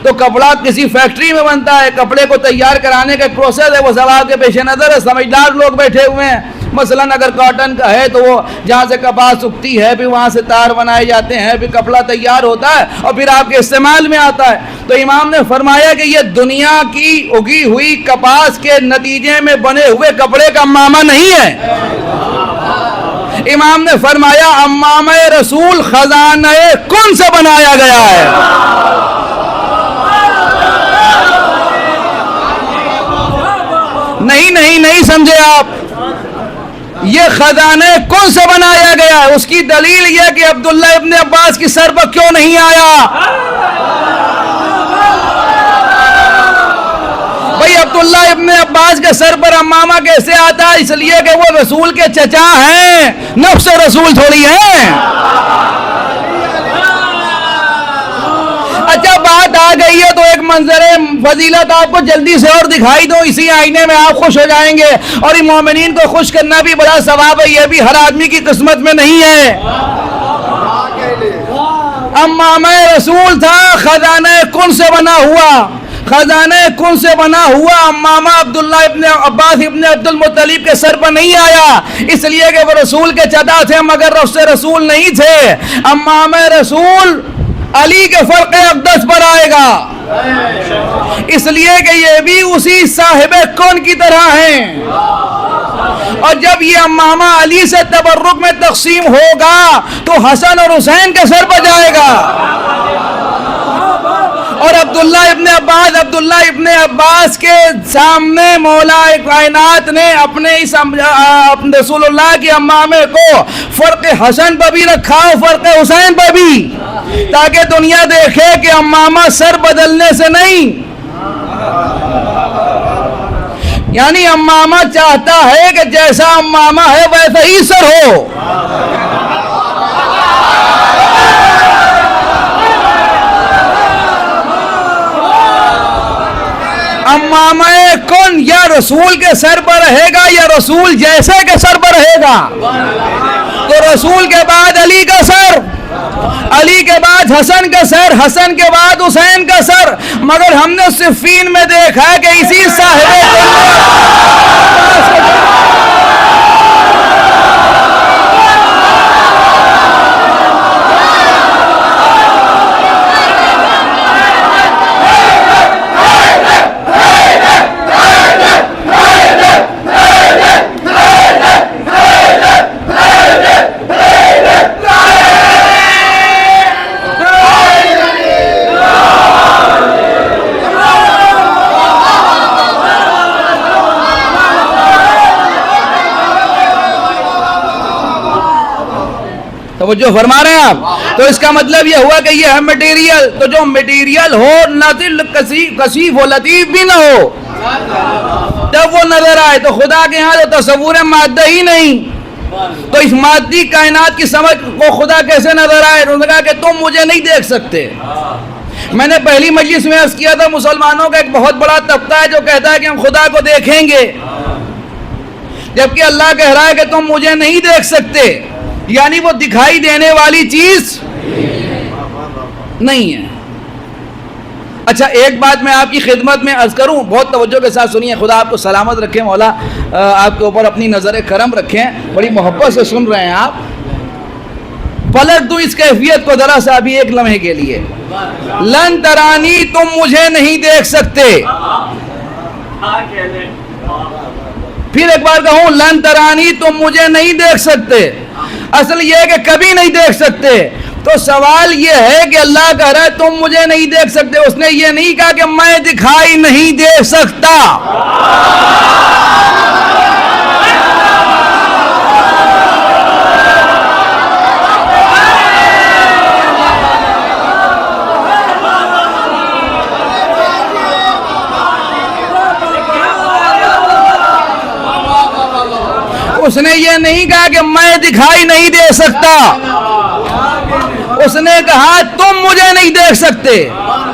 تو کپڑا کسی فیکٹری میں بنتا ہے، کپڑے کو تیار کرانے کا ایک پروسیس ہے، وہ سب آپ کے پیش نظر ہے. سمجھدار لوگ بیٹھے ہوئے ہیں. مثلا اگر کاٹن کا ہے تو وہ جہاں سے کپاس اگتی ہے پھر وہاں سے تار بنائے جاتے ہیں، پھر کپڑا تیار ہوتا ہے اور پھر آپ کے استعمال میں آتا ہے. تو امام نے فرمایا کہ یہ دنیا کی اگی ہوئی کپاس کے نتیجے میں بنے ہوئے کپڑے کا امامہ نہیں ہے. امام نے فرمایا امامہ رسول خزانہ کن سے بنایا گیا ہے. نہیں سمجھے آپ؟ یہ خزانہ کن سے بنایا گیا ہے. اس کی دلیل یہ کہ عبداللہ ابن عباس کی سر پر کیوں نہیں آیا؟ بھئی عبداللہ ابن عباس کے سر پر امامہ کیسے آتا ہے؟ اس لیے کہ وہ رسول کے چچا ہیں، نفس رسول تھوڑی ہیں. اچھا بات آ گئی ہے تو ایک منظر فضیلت آپ کو جلدی سے اور دکھائی دو. اسی آئینے میں آپ خوش ہو جائیں گے. اور یہ مومنین کو خوش کرنا بھی بڑا ثواب ہے، یہ بھی ہر آدمی کی قسمت میں نہیں ہے. امامہ رسول تھا خزانہ کن سے بنا ہوا. خزانہ کن سے بنا ہوا امامہ عبداللہ ابن عباس ابن عبد المطلب کے سر پر نہیں آیا، اس لیے کہ وہ رسول کے چچا تھے مگر اس سے رسول نہیں تھے. امامہ رسول علی کے فرق اقدس پر آئے گا، اس لیے کہ یہ بھی اسی صاحب کون کی طرح ہیں. اور جب یہ امامہ علی سے تبرک میں تقسیم ہوگا تو حسن اور حسین کے سر پر جائے گا. اور عبداللہ ابن عباس کے سامنے مولا کائنات نے اپنے اس رسول اللہ کی امامے کو فرق حسن پر بھی رکھا اور فرق حسین پر بھی، تاکہ دنیا دیکھے کہ امامہ سر بدلنے سے نہیں، یعنی امامہ چاہتا ہے کہ جیسا امامہ ہے ویسا ہی سر ہو. امامہ کون یا رسول کے سر پر رہے گا یا رسول جیسے کے سر پر رہے گا. تو رسول کے بعد علی کا سر، علی کے بعد حسن کا سر، حسن کے بعد حسین کا سر. مگر ہم نے صفین میں دیکھا کہ اسی توجہ فرما رہے ہیں آپ؟ تو اس کا مطلب یہ ہوا کہ یہ ہے مٹیریل. تو جو مٹیریل ہو نہ دل کثیف ہو لطیف بھی نہ ہو جب وہ نظر آئے تو خدا کے ہاں تو تصور مادہ ہی نہیں. تو اس مادی کائنات کی سمجھ کو خدا کیسے نظر آئے؟ انہوں نے کہا کہ تم مجھے نہیں دیکھ سکتے. میں نے پہلی مجلس میں عرض کیا تھا مسلمانوں کا ایک بہت بڑا طبقہ ہے جو کہتا ہے کہ ہم خدا کو دیکھیں گے، جبکہ اللہ کہہ رہا ہے کہ تم مجھے نہیں دیکھ سکتے. یعنی وہ دکھائی دینے والی چیز نہیں ہے. اچھا ایک بات میں آپ کی خدمت میں عرض کروں، بہت توجہ کے ساتھ سنیے. خدا آپ کو سلامت رکھے، مولا آپ کے اوپر اپنی نظر کرم رکھیں. بڑی محبت سے سن رہے ہیں آپ. پلٹ دوں اس کیفیت کو ذرا سا ابھی ایک لمحے کے لیے. لن ترانی، تم مجھے نہیں دیکھ سکتے. پھر ایک بار کہوں، لن ترانی، تم مجھے نہیں دیکھ سکتے. اصل یہ ہے کہ کبھی نہیں دیکھ سکتے. تو سوال یہ ہے کہ اللہ کہہ رہا ہے تم مجھے نہیں دیکھ سکتے. اس نے یہ نہیں کہا کہ میں دکھائی نہیں دے سکتا. اس نے یہ نہیں کہا کہ میں دکھائی نہیں دے سکتا. اس نے کہا تم مجھے نہیں دیکھ سکتے.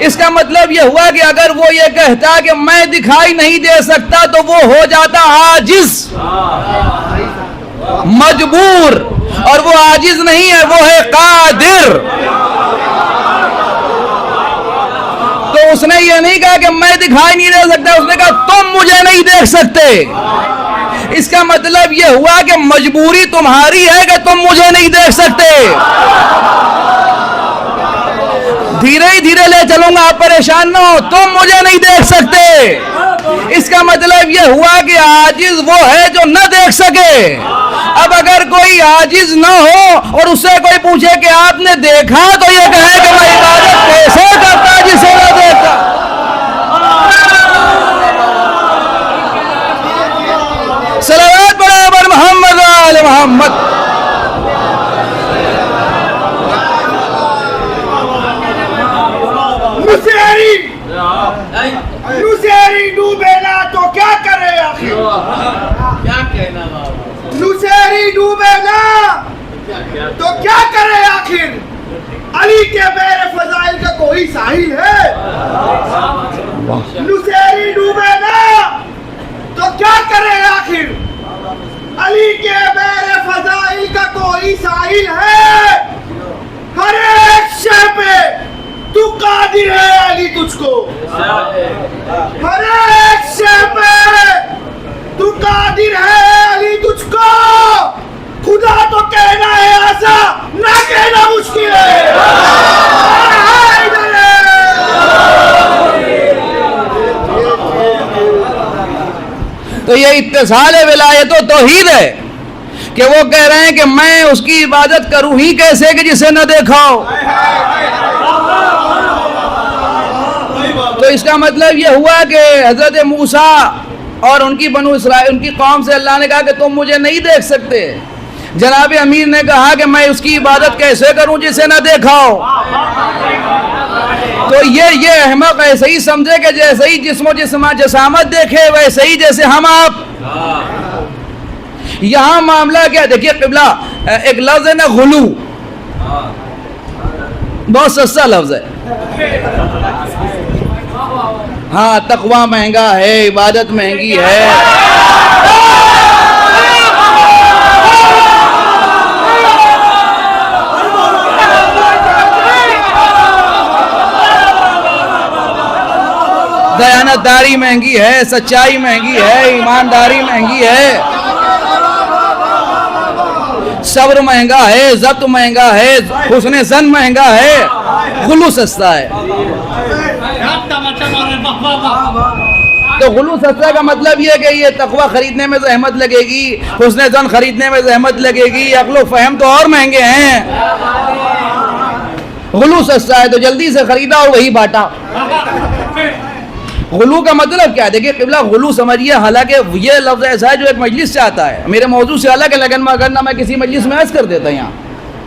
اس کا مطلب یہ ہوا کہ اگر وہ یہ کہتا کہ میں دکھائی نہیں دے سکتا تو وہ ہو جاتا عاجز، مجبور. اور وہ عاجز نہیں ہے، وہ ہے قادر. تو اس نے یہ نہیں کہا کہ میں دکھائی نہیں دے سکتا، اس نے کہا تم مجھے نہیں دیکھ سکتے. اس کا مطلب یہ ہوا کہ مجبوری تمہاری ہے کہ تم مجھے نہیں دیکھ سکتے. دھیرے ہی دھیرے لے چلوں گا، آپ پریشان نہ ہو. تم مجھے نہیں دیکھ سکتے. اس کا مطلب یہ ہوا کہ عاجز وہ ہے جو نہ دیکھ سکے. اب اگر کوئی عاجز نہ ہو اور اس سے کوئی پوچھے کہ آپ نے دیکھا تو یہ کہے کہ میں عبادت کیسے کرتا جسے نہ دیکھتا. صلوات پڑھیں بر محمد و آل محمد. نصیری ڈوبے نا تو کیا کرے آخر؟ نصیری ڈوبے نا تو کیا کرے آخر؟ علی کے بیر فضائل کا کوئی ساحل ہے؟ نصیری ڈوبے نا تو کیا کرے آخر؟ علی کے بیر فضائل کا کوئی ساحل ہے؟ ہر ایک شے پہ تو قادر ہے علی تجھ کو. ہر ایک شے پہ تو قادر ہے علی تجھ کو. خدا تو کہنا ہے آسان، نہ کہنا مشکل ہے. تو یہ اتصال ولایت و توحید ہے کہ وہ کہہ رہے ہیں کہ میں اس کی عبادت کروں ہی کیسے کہ جسے نہ دیکھا ہو. تو اس کا مطلب یہ ہوا کہ حضرت موسیٰ اور ان کی بنو اسرائیل، ان کی قوم سے اللہ نے کہا کہ تم مجھے نہیں دیکھ سکتے. جناب امیر نے کہا کہ میں اس کی عبادت کیسے کروں جسے نہ دیکھا ہو. تو یہ احمق ایسے ہی سمجھے کہ جیسے ہی جسم و جسامت دیکھے ویسے ہی جیسے ہم آپ. یہاں معاملہ کیا دیکھیے قبلہ، ایک لفظ ہے نا غلو، بہت سستا لفظ ہے. ہاں تقوی مہنگا ہے، عبادت مہنگی ہے. دیانت داری مہنگی ہے، سچائی مہنگی ہے، ایمانداری مہنگی ہے، صبر مہنگا ہے، ضبط مہنگا ہے، حسن ظن مہنگا ہے، غلو سستا ہے. تو غلو سستا کا مطلب یہ کہ یہ تقوی خریدنے میں زحمت لگے گی، حسن ظن خریدنے میں زحمت لگے گی، عقل و فہم تو اور مہنگے ہیں. غلو سستا ہے تو جلدی سے خریدا اور وہی بانٹا. غلو کا مطلب کیا ہے؟ دیکھیے قبلہ غلو سمجھیے، حالانکہ یہ لفظ ایسا ہے جو ایک مجلس سے آتا ہے. میرے موضوع سے الگ ہے لیکن میں اگر نہ میں کسی مجلس میں عرض کر دیتا یہاں.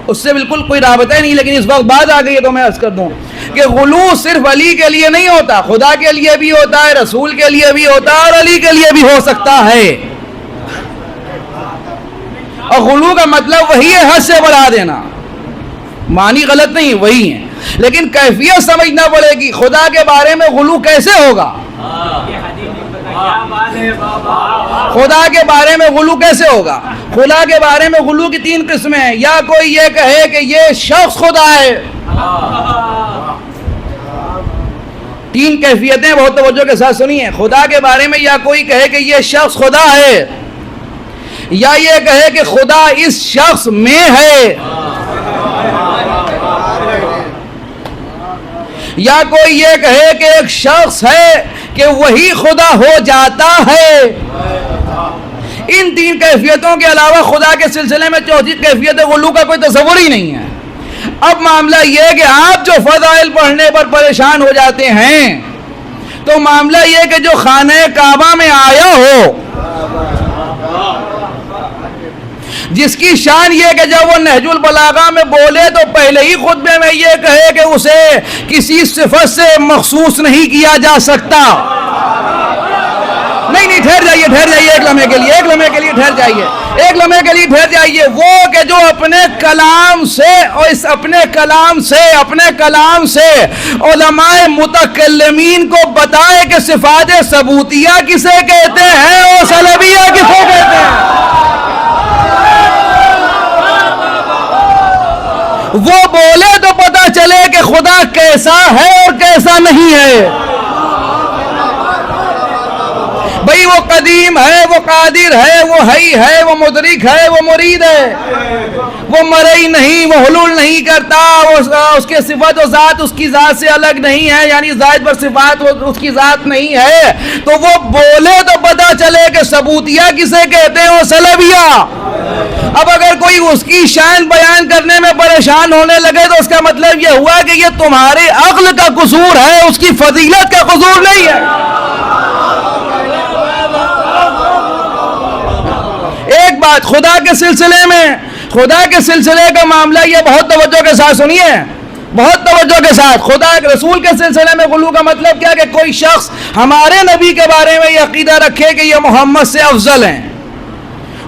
اس سے بالکل کوئی رابطہ ہی نہیں، لیکن اس وقت بات آ گئی ہے تو میں عرض کر دوں کہ غلو صرف علی کے لیے نہیں ہوتا، خدا کے لیے بھی ہوتا ہے، رسول کے لیے بھی ہوتا ہے، اور علی کے لیے بھی ہو سکتا ہے۔ اور غلو کا مطلب وہی ہے حد سے بڑھا دینا، معنی غلط نہیں، وہی ہے، لیکن کیفیت سمجھنا پڑے گی۔ خدا کے بارے میں غلو کیسے ہوگا؟ خدا کے بارے میں غلو کیسے ہوگا؟ خدا کے بارے میں غلو کی تین قسمیں ہیں، یا کوئی یہ کہے کہ یہ شخص خدا ہے، تین کیفیتیں بہت توجہ کے ساتھ سنیے۔ خدا کے بارے میں یا کوئی کہے کہ یہ شخص خدا ہے، یا یہ کہے کہ خدا اس شخص میں ہے، یا کوئی یہ کہے کہ ایک شخص ہے کہ وہی خدا ہو جاتا ہے۔ ان تین کیفیتوں کے علاوہ خدا کے سلسلے میں چوتھی کیفیت غلو کا کوئی تصور ہی نہیں ہے۔ اب معاملہ یہ ہے کہ آپ جو فضائل پڑھنے پر پریشان ہو جاتے ہیں، تو معاملہ یہ کہ جو خانہ کعبہ میں آیا ہو، جس کی شان یہ کہ جب وہ نہج البلاغہ میں بولے تو پہلے ہی خطبے میں یہ کہے کہ اسے کسی صفت سے مخصوص نہیں کیا جا سکتا۔ نہیں ٹھہر جائیے ایک لمحے کے لیے ٹھہر جائیے۔ وہ کہ جو اپنے کلام سے علماء متکلمین کو بتائے کہ صفات ثبوتیہ کسے کہتے ہیں اور سلبیہ کسے کہتے ہیں، وہ بولے تو پتا چلے کہ خدا کیسا ہے اور کیسا نہیں ہے۔ بھئی وہ قدیم ہے، وہ قادر ہے، وہ حی ہے، وہ مدرک ہے، وہ مرید ہے، وہ مرئی نہیں، وہ حلول نہیں کرتا، اس کے صفت و ذات اس کی ذات سے الگ نہیں ہے، یعنی ذات پر صفات اس کی ذات نہیں ہے، تو وہ بولے تو پتا چلے کہ ثبوتیہ کسے کہتے ہیں اور سلبیہ۔ اب اگر کوئی اس کی شان بیان کرنے میں پریشان ہونے لگے تو اس کا مطلب یہ ہوا کہ یہ تمہارے عقل کا قصور ہے، اس کی فضیلت کا قصور نہیں ہے۔ ایک بات خدا کے سلسلے کا معاملہ یہ بہت توجہ کے ساتھ سنیے، بہت توجہ کے ساتھ۔ خدا کے رسول کے سلسلے میں غلو کا مطلب کیا کہ کوئی شخص ہمارے نبی کے بارے میں یہ عقیدہ رکھے کہ یہ محمد سے افضل ہیں،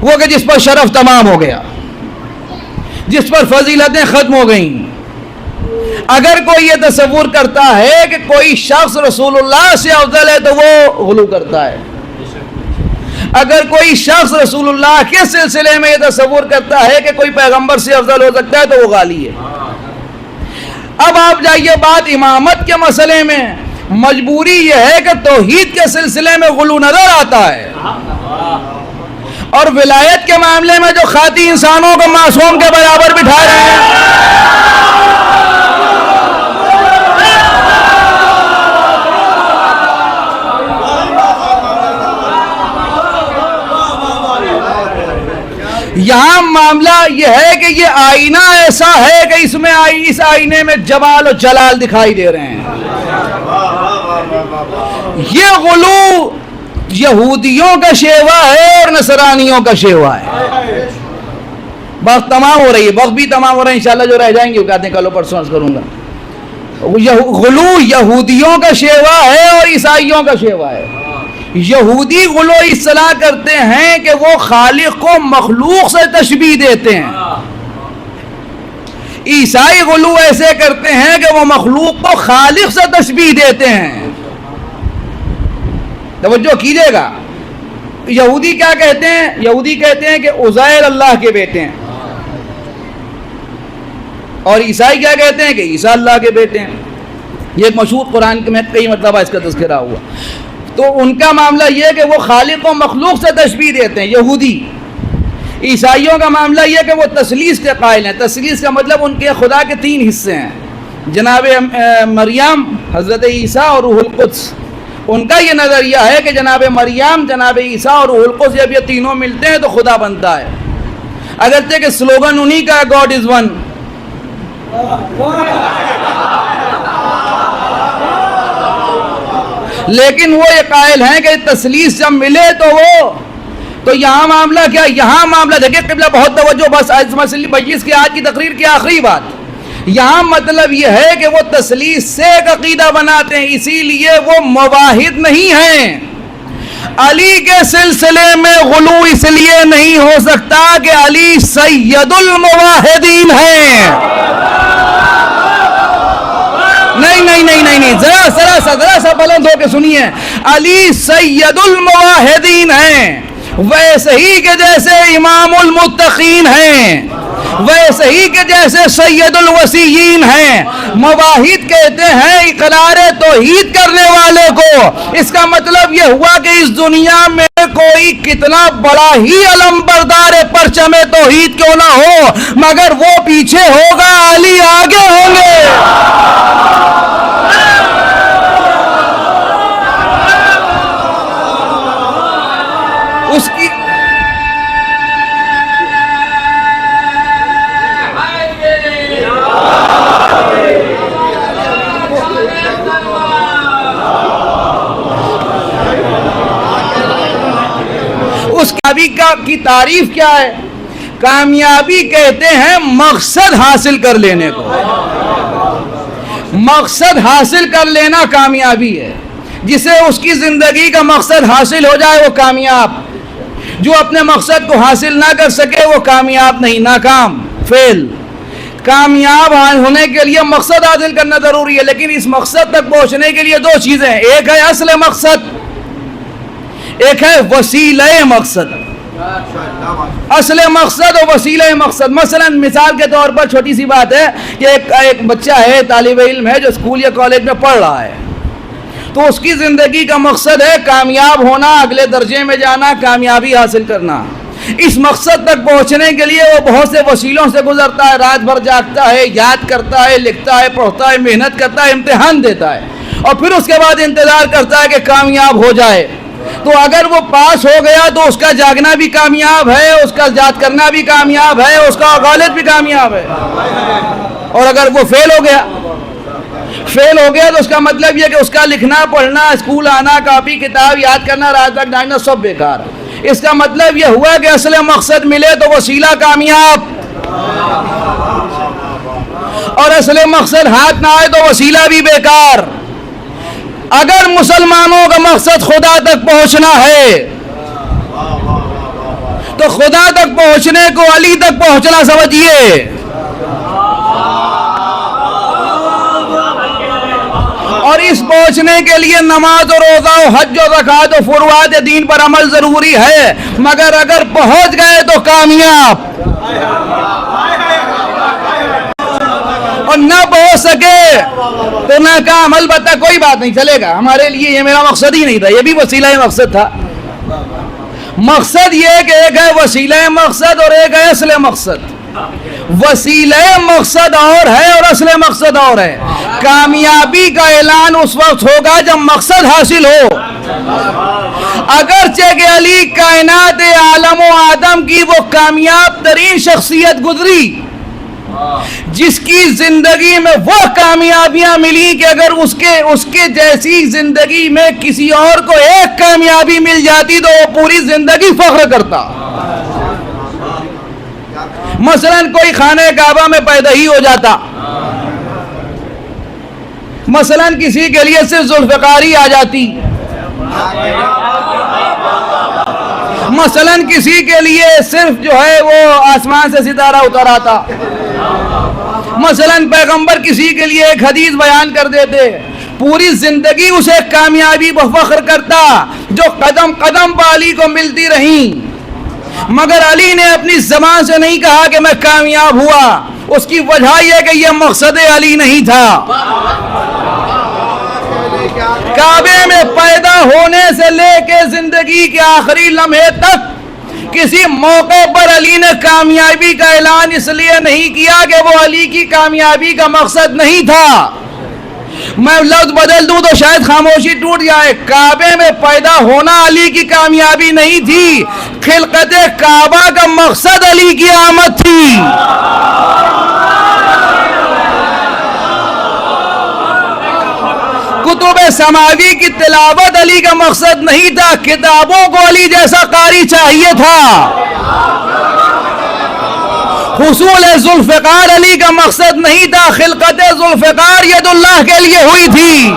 وہ کہ جس پر شرف تمام ہو گیا، جس پر فضیلتیں ختم ہو گئیں۔ اگر کوئی یہ تصور کرتا ہے کہ کوئی شخص رسول اللہ سے افضل ہے تو وہ غلو کرتا ہے۔ اگر کوئی شخص رسول اللہ کے سلسلے میں یہ تصور کرتا ہے کہ کوئی پیغمبر سے افضل ہو سکتا ہے تو وہ غالی ہے۔ اب آپ جائیے بات امامت کے مسئلے میں، مجبوری یہ ہے کہ توحید کے سلسلے میں غلو نظر آتا ہے، اور ولایت کے معاملے میں جو خاطی انسانوں کو معصوم کے برابر بٹھا رہے ہیں۔ یہاں معاملہ یہ ہے کہ یہ آئینہ ایسا ہے کہ اس آئینے میں جمال و جلال دکھائی دے رہے ہیں۔ یہ غلو یہودیوں کا شیوا ہے اور نصرانیوں کا شیوا ہے۔ وقت تمام ہو رہی ہے، وقت بھی تمام ہو رہا ہے، انشاءاللہ جو رہ جائیں گے وہ کہتے ہیں کل پرسوں عرض کروں گا۔ غلو یہودیوں کا شیوا ہے اور عیسائیوں کا شیوا ہے۔ یہودی غلو اصطلاح کرتے ہیں کہ وہ خالق کو مخلوق سے تشبیہ دیتے ہیں، عیسائی غلو ایسے کرتے ہیں کہ وہ مخلوق کو خالق سے تشبیہ دیتے ہیں۔ توجہ کیجیے گا، یہودی کیا کہتے ہیں؟ یہودی کہتے ہیں کہ عزیر اللہ کے بیٹے ہیں، اور عیسائی کیا کہتے ہیں کہ عیسیٰ اللہ کے بیٹے ہیں۔ یہ ایک مشہور قرآن میں کئی مرتبہ اس کا تذکرہ ہوا۔ تو ان کا معاملہ یہ کہ وہ خالق و مخلوق سے تشبیہ دیتے ہیں یہودی۔ عیسائیوں کا معاملہ یہ کہ وہ تثلیث کے قائل ہیں۔ تثلیث کا مطلب ان کے خدا کے تین حصے ہیں، جناب مریم، حضرت عیسیٰ اور روح القدس۔ ان کا یہ نظریہ ہے کہ جناب مریم، جناب عیسیٰ اور روح القدس جب یہ تینوں ملتے ہیں تو خدا بنتا ہے، اگرچہ کہ سلوگن انہی کا گاڈ از ون۔ لیکن وہ یہ قائل ہیں کہ تثلیث جب ملے تو وہ تو یہاں معاملہ کیا؟ یہاں معاملہ دیکھیں قبلہ بہت توجہ، بس مجلس کی آج کی تقریر کی آخری بات، یہاں مطلب یہ ہے کہ وہ تسلیث سے ایک عقیدہ بناتے ہیں، اسی لیے وہ مواحد نہیں ہیں۔ علی کے سلسلے میں غلو اس لیے نہیں ہو سکتا کہ علی سید المواحدین ہیں۔ نہیں، ذرا سا بلند ہو کے سنیے، علی سید المواحدین ہیں، ویسے ہی کہ جیسے امام المتقین ہیں، ویسے ہی کہ جیسے سید الوسیین ہیں۔ مواحد کہتے ہیں اقرار توحید کرنے والے کو۔ اس کا مطلب یہ ہوا کہ اس دنیا میں کوئی کتنا بڑا ہی علم بردار پرچم توحید کیوں نہ ہو، مگر وہ پیچھے ہوگا، علی آگے ہوں گے۔ اس کی کامیابی کی تعریف کیا ہے؟ کامیابی کہتے ہیں مقصد حاصل کر لینے کو، مقصد حاصل کر لینا کامیابی ہے۔ جسے اس کی زندگی کا مقصد حاصل ہو جائے وہ کامیاب، جو اپنے مقصد کو حاصل نہ کر سکے وہ کامیاب نہیں، ناکام، فیل۔ کامیاب ہونے کے لیے مقصد حاصل کرنا ضروری ہے، لیکن اس مقصد تک پہنچنے کے لیے دو چیزیں ہیں، ایک ہے اصل مقصد، ایک ہے وسیلہ مقصد۔ اصل مقصد اور وسیلہ مقصد، مثلا مثال کے طور پر چھوٹی سی بات ہے کہ ایک بچہ ہے، طالب علم ہے، جو اسکول یا کالج میں پڑھ رہا ہے، تو اس کی زندگی کا مقصد ہے کامیاب ہونا، اگلے درجے میں جانا، کامیابی حاصل کرنا۔ اس مقصد تک پہنچنے کے لیے وہ بہت سے وسیلوں سے گزرتا ہے، رات بھر جاگتا ہے، یاد کرتا ہے، لکھتا ہے، پڑھتا ہے، محنت کرتا ہے، امتحان دیتا ہے، اور پھر اس کے بعد انتظار کرتا ہے کہ کامیاب ہو جائے۔ تو اگر وہ پاس ہو گیا تو اس کا جاگنا بھی کامیاب ہے، اس کا یاد کرنا بھی کامیاب ہے، اس کا کالج بھی کامیاب ہے۔ اور اگر وہ فیل ہو گیا تو اس کا مطلب یہ کہ اس کا لکھنا، پڑھنا، اسکول آنا، کاپی کتاب یاد کرنا، رات تک جاگنا سب بیکار۔ اس کا مطلب یہ ہوا کہ اصل مقصد ملے تو وسیلہ کامیاب، اور اصل مقصد ہاتھ نہ آئے تو وسیلہ بھی بیکار۔ اگر مسلمانوں کا مقصد خدا تک پہنچنا ہے تو خدا تک پہنچنے کو علی تک پہنچنا سمجھیے، اور اس پہنچنے کے لیے نماز و روزہ و حج و زکات و فروعات دین پر عمل ضروری ہے، مگر اگر پہنچ گئے تو کامیاب، اور نہ پہنچ سکے تو ناکام۔ البتہ کوئی بات نہیں، چلے گا، ہمارے لیے یہ میرا مقصد ہی نہیں تھا، یہ بھی وسیلہ مقصد تھا۔ مقصد یہ کہ ایک ہے وسیلہ مقصد اور ایک ہے اصل مقصد۔ وسیلہ مقصد اور ہے اور اصل مقصد اور ہے۔ کامیابی کا اعلان اس وقت ہوگا جب مقصد حاصل ہو۔ اگرچہ کہ علی کائنات عالم و آدم کی وہ کامیاب ترین شخصیت گزری جس کی زندگی میں وہ کامیابیاں ملی کہ اگر اس کے جیسی زندگی میں کسی اور کو ایک کامیابی مل جاتی تو وہ پوری زندگی فخر کرتا۔ مثلا کوئی خانہ کعبہ میں پیدا ہی ہو جاتا، مثلا کسی کے لیے صرف ذوالفقاری آ جاتی، مثلا کسی کے لیے صرف جو ہے وہ آسمان سے ستارہ اتر آتا، مثلا پیغمبر کسی کے لیے ایک حدیث بیان کر دیتے، پوری زندگی اسے کامیابی پر فخر کرتا جو قدم قدم پر علی کو ملتی رہیں۔ مگر علی نے اپنی زبان سے نہیں کہا کہ میں کامیاب ہوا، اس کی وجہ یہ کہ یہ مقصد علی نہیں تھا۔ کعبے میں پیدا ہونے سے لے کے زندگی کے آخری لمحے تک کسی موقع پر علی نے کامیابی کا اعلان اس لیے نہیں کیا کہ وہ علی کی کامیابی کا مقصد نہیں تھا۔ میں لفظ بدل دوں تو شاید خاموشی ٹوٹ جائے۔ کعبے میں پیدا ہونا علی کی کامیابی نہیں تھی، خلقت کعبہ کا مقصد علی کی آمد تھی۔ کتب سماوی کی تلاوت علی کا مقصد نہیں تھا، کتابوں کو علی جیسا قاری چاہیے تھا۔ حصول ذوالفقار علی کا مقصد نہیں تھا، خلقت ذوالفقار ید اللہ کے لیے ہوئی تھی۔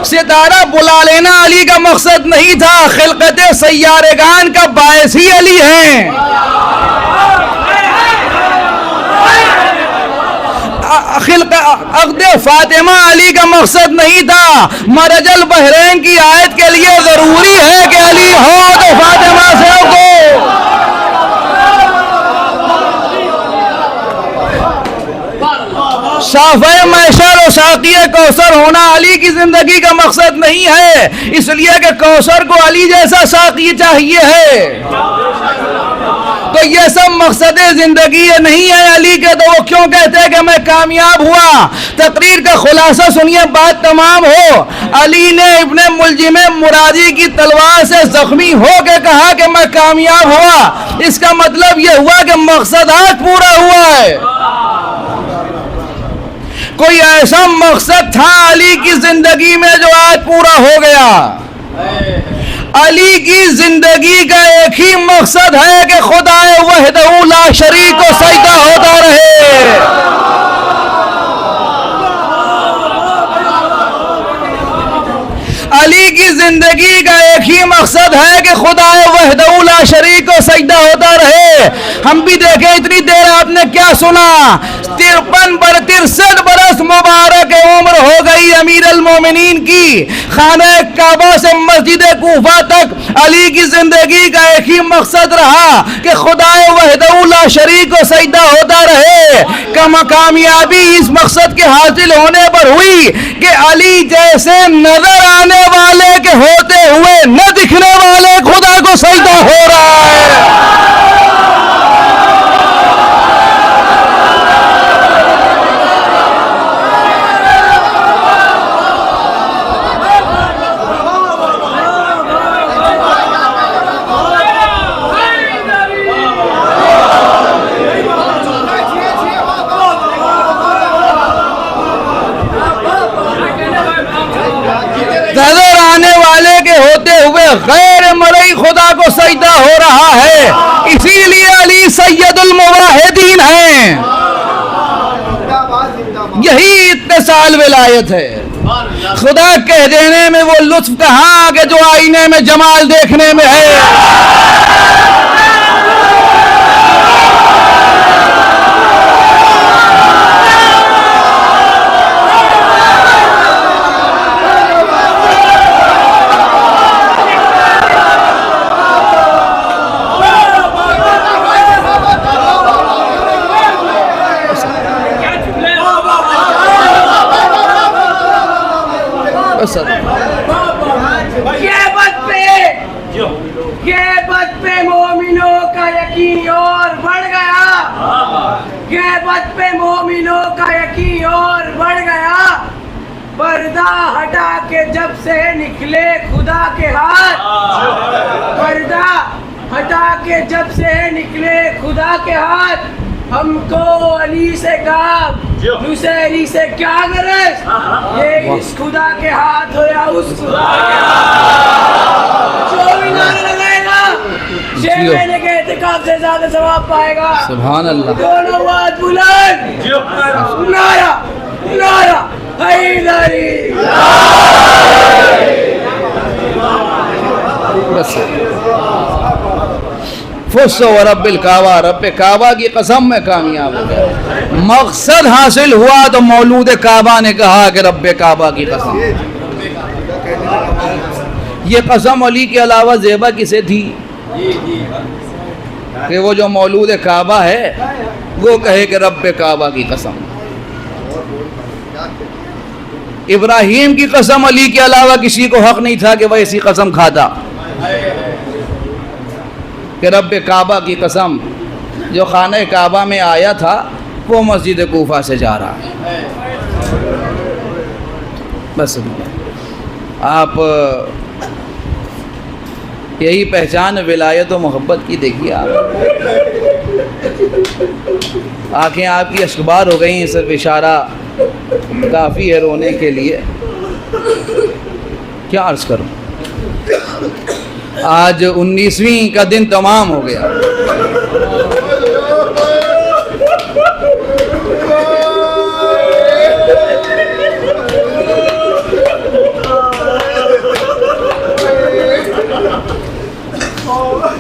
ستارہ بلا لینا علی کا مقصد نہیں تھا، خلقت سیارگان کا باعث ہی علی ہیں۔ عقد فاطمہ علی کا مقصد نہیں تھا، مرج البحرین کی آیت کے لیے ضروری ہے کہ علی ہو تو فاطمہ سے ہو۔ شافع معشر و ساقی کوثر ہونا علی کی زندگی کا مقصد نہیں ہے، اس لیے کہ کوثر کو علی جیسا ساقی چاہیے ہے۔ تو یہ سب مقصد زندگی نہیں ہے علی کے، تو وہ کیوں کہتے ہیں کہ میں کامیاب ہوا؟ تقریر کا خلاصہ سنیے، بات تمام ہو۔ علی نے ابن ملجم مرادی کی تلوار سے زخمی ہو کے کہا کہ میں کامیاب ہوا، اس کا مطلب یہ ہوا کہ مقصد آج پورا ہوا ہے۔ کوئی ایسا مقصد تھا علی کی زندگی میں جو آج پورا ہو گیا۔ علی کی زندگی کا ایک ہی مقصد ہے کہ خدا وحدہ لا شریک کو سجدہ ہوتا رہے۔ علی کی زندگی کا ایک ہی مقصد ہے کہ خدا وحدہ لا شریک کو سجدہ ہوتا رہے۔ ہم بھی دیکھیں اتنی دیر آپ نے کیا سنا، 63 برس مبارک عمر ہو گئی امیر المومنین کی۔ خانہ کعبہ سے مسجد کوفہ تک علی کی زندگی کا ایک ہی مقصد رہا کہ خدا وحدہ لا شریک کو سجدہ ہوتا رہے۔ کامیابی اس مقصد کے حاصل ہونے پر ہوئی کہ علی جیسے نظر آنے والے کے ہوتے ہوئے نہ دکھنے والے خدا کو سجدہ ہو رہا ہے۔ نظر آنے والے کے ہوتے ہوئے غیر مرئی خدا کو سجدہ ہو رہا ہے، اسی لیے علی سید الموحدین ہیں۔ یہی اتصال ولایت ہے۔ خدا کہہ دینے میں وہ لطف کہاں کہ جو آئینے میں جمال دیکھنے میں ہے۔ غیبت پہ مومنوں کا یقین اور بڑھ گیا، غیبت پہ مومنوں کا یقین اور بڑھ گیا۔ پردہ ہٹا کے جب سے نکلے خدا کے ہاتھ، پردہ ہٹا کے جب سے نکلے خدا کے ہاتھ، ہم کو علی سے کہا نصیری سے کیا غرض، یہ اس خدا کے ہاتھ ہو یا اس خدا کے ہاتھ۔ جو بھی نعرہ لگائے گا 6 مہینے کے اعتکاف سے زیادہ ثواب پائے گا۔ سبحان اللہ۔ دونوں بات بلند، نعرہ نعرہ حیدری۔ بس فس و رب الکعبہ، رب کعبہ کی قسم میں کامیاب ہو گیا۔ مقصد حاصل ہوا تو مولود کعبہ نے کہا کہ رب کعبہ کی قسم۔ یہ قسم علی کے علاوہ زیبا کسے تھی کہ وہ جو مولود کعبہ ہے وہ کہے کہ رب کعبہ کی قسم۔ ابراہیم کی قسم علی کے علاوہ کسی کو حق نہیں تھا کہ وہ ایسی قسم کھاتا کہ رب کعبہ کی قسم۔ جو خانہ کعبہ میں آیا تھا وہ مسجد کوفہ سے جا رہا ہے۔ بس آپ یہی پہچان ولایت و محبت کی دیکھیے۔ آپ آنکھیں آپ کی اشکبار ہو گئی ہیں، صرف اشارہ کافی ہے رونے کے لیے، کیا عرض کروں۔ آج 19ویں کا دن تمام ہو گیا۔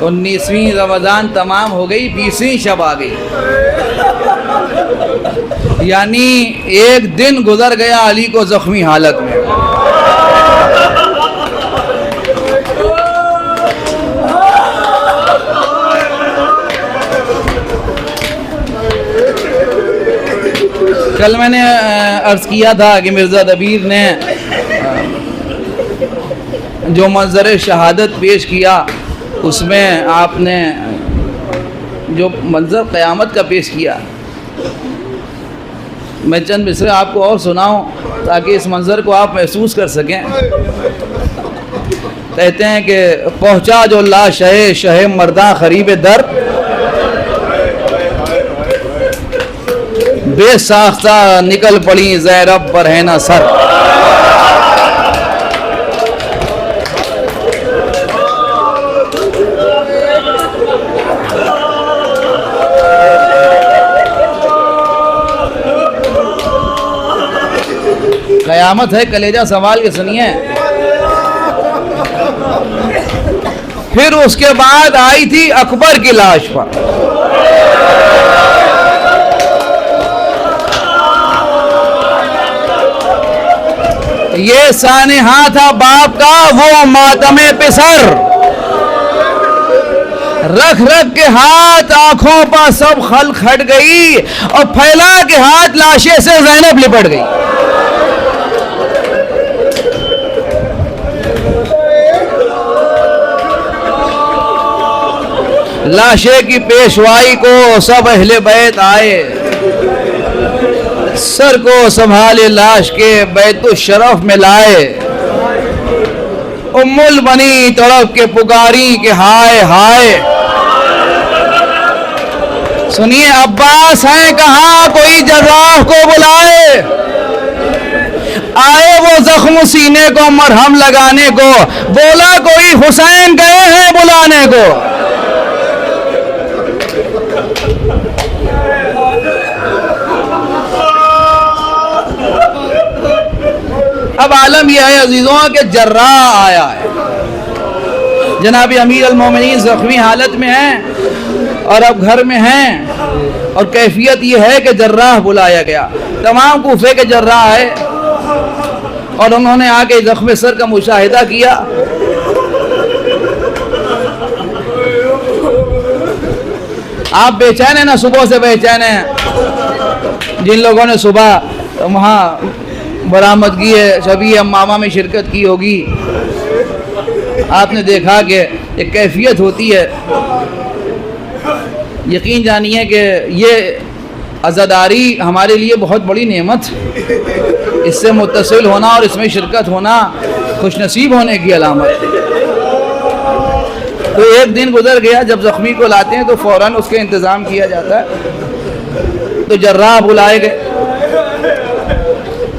انیسویں رمضان تمام ہو گئی، 20ویں شب آ گئی، یعنی ایک دن گزر گیا علی کو زخمی حالت میں۔ کل میں نے عرض کیا تھا کہ مرزا دبیر نے جو منظر شہادت پیش کیا، اس میں آپ نے جو منظر قیامت کا پیش کیا، میں چند مصرے آپ کو اور سناؤں تاکہ اس منظر کو آپ محسوس کر سکیں۔ کہتے ہیں کہ پہنچا جو لاشہ شہ مرداں خریب در، بے ساختہ نکل پڑی زیرب پر ہے نہ سر۔ قیامت ہے، کلیجہ سنبھال کے سنیے۔ پھر اس کے بعد آئی تھی اکبر کی لاش پر، یہ سانحہ تھا باپ کا وہ ماتم پسر، رکھ رکھ کے ہاتھ آنکھوں پر سب خلق ہٹ گئی، اور پھیلا کے ہاتھ لاشے سے زینب لپٹ گئی۔ لاشے کی پیشوائی کو سب اہل بیت آئے، سر کو سنبھالے لاش کے بیت الشرف میں لائے، ام البنی تڑپ کے پکاری کہ ہائے ہائے۔ سنیے، عباس ہیں کہاں کوئی جراح کو بلائے، آئے وہ زخم سینے کو مرہم لگانے کو، بولا کوئی حسین گئے ہیں بلانے کو۔ اب عالم یہ ہے عزیزوں کہ جراح آیا ہے، جناب امیر المومنین زخمی حالت میں ہیں اور اب گھر میں ہیں، اور کیفیت یہ ہے کہ جراح بلایا گیا۔ تمام کوفے کے جراح آئے اور انہوں نے آ کے زخم سر کا مشاہدہ کیا۔ آپ بے چین ہیں نا، صبح سے بے چین ہیں۔ جن لوگوں نے صبح وہاں برآمدگی شبیہ امامہ میں شرکت کی ہوگی، آپ نے دیکھا کہ ایک کیفیت ہوتی ہے۔ یقین جانیے کہ یہ عزاداری ہمارے لیے بہت بڑی نعمت، اس سے متصل ہونا اور اس میں شرکت ہونا خوش نصیب ہونے کی علامت۔ تو ایک دن گزر گیا، جب زخمی کو لاتے ہیں تو فوراً اس کے انتظام کیا جاتا ہے۔ تو جراح بلائے گئے،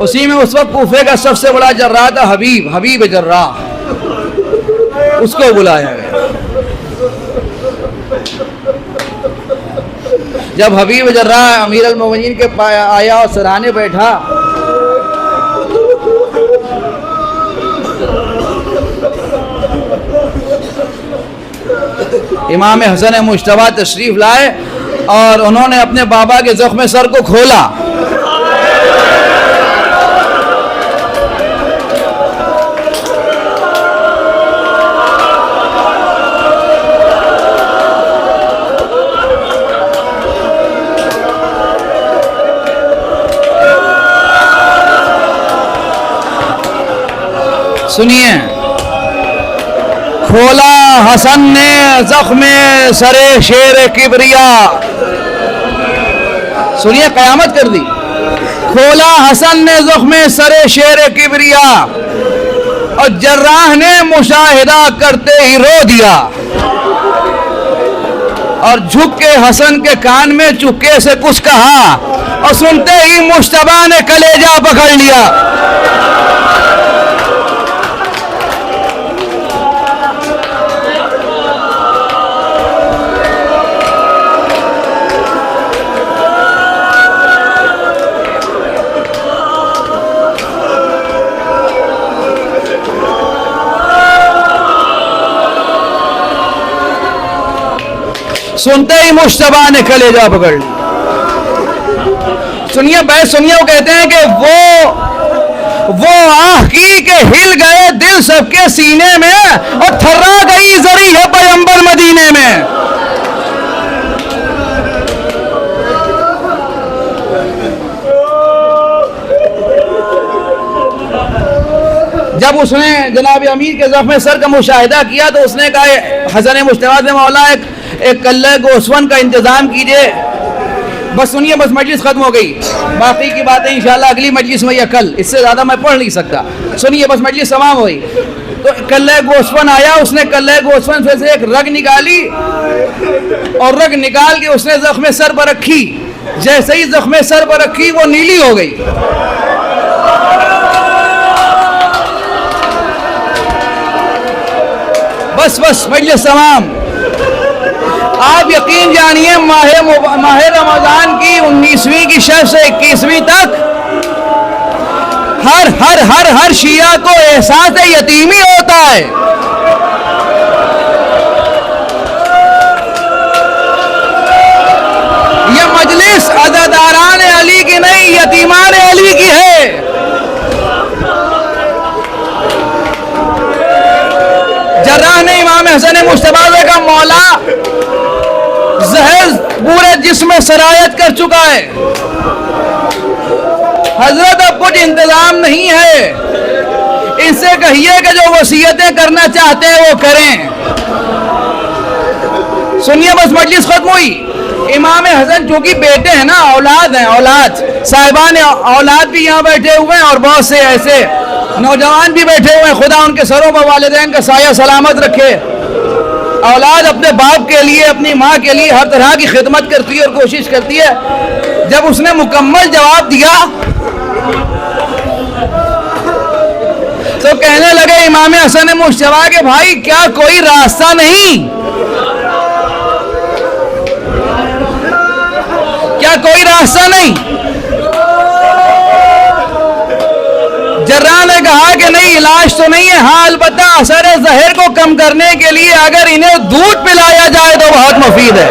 اسی میں اس وقت کوفے کا سب سے بڑا جراح تھا حبیب جراح، اس کو بلایا گیا۔ جب حبیب جراح امیر المومنین کے آیا اور سرانے بیٹھا، امام حسن مجتبیٰ تشریف لائے اور انہوں نے اپنے بابا کے زخم سر کو کھولا۔ سنیے، کھولا حسن نے زخم سر شیر کبریا۔ سنیے، قیامت کر دی۔ کھولا حسن نے زخم سر شیر کبریا، اور جراح نے مشاہدہ کرتے ہی رو دیا، اور جھک کے حسن کے کان میں چپکے سے کچھ کہا، اور سنتے ہی مجتبیٰ نے کلیجہ پکڑ لیا. سنتے ہی مجتبیٰ نے کلیجہ پکڑ لی. سنیے بھائی سنیے, وہ کہتے ہیں کہ وہ آہ کی کہ ہل گئے دل سب کے سینے میں اور تھرا گئی زری ہے پیغمبر مدینے میں. جب اس نے جناب امیر کے زخم سر کا مشاہدہ کیا تو اس نے کہا حسن مجتبیٰ سے مولا ایک کلہ گوسفند کا انتظام کیجئے. بس سنیے, بس مجلس ختم ہو گئی, باقی کی باتیں انشاءاللہ اگلی مجلس میں یا کل, اس سے زیادہ میں پڑھ نہیں سکتا. سنیے بس مجلس تمام ہوئی تو کلہ گوسفند آیا, اس نے کلہ گوسفند سے ایک رگ نکالی اور رگ نکال کے اس نے زخم سر پر رکھی. جیسے ہی زخم سر پر رکھی وہ نیلی ہو گئی. بس مجلس تمام. آپ یقین جانیے ماہ رمضان کی 19ویں کی شب سے 21ویں تک ہر شیعہ کو احساس یتیمی ہوتا ہے. یہ مجلس عزاداران علی کی نہیں, یتیمان علی کی ہے. جراح نے امام حسن مجتبیٰ کا مولا زہر پورے جسم میں سرایت کر چکا ہے. حضرت اب کچھ انتظام نہیں ہے, ان سے کہیے کہ جو وصیتیں کرنا چاہتے ہیں وہ کریں. سنیے بس مجلس ختم ہوئی. امام حسن چونکہ بیٹے ہیں نا, اولاد ہیں, اولاد صاحبان اولاد بھی یہاں بیٹھے ہوئے ہیں اور بہت سے ایسے نوجوان بھی بیٹھے ہوئے ہیں. خدا ان کے سروں پر والدین کا سایہ سلامت رکھے. اولاد اپنے باپ کے لیے, اپنی ماں کے لیے ہر طرح کی خدمت کرتی ہے اور کوشش کرتی ہے. جب اس نے مکمل جواب دیا تو کہنے لگے امام حسن مجتبیٰ کہ بھائی کیا کوئی راستہ نہیں, کیا کوئی راستہ نہیں؟ جراح نے کہا کہ نہیں, علاج تو نہیں ہے, ہاں البتہ اثر زہر کو کم کرنے کے لیے اگر انہیں دودھ پلایا جائے تو بہت مفید ہے.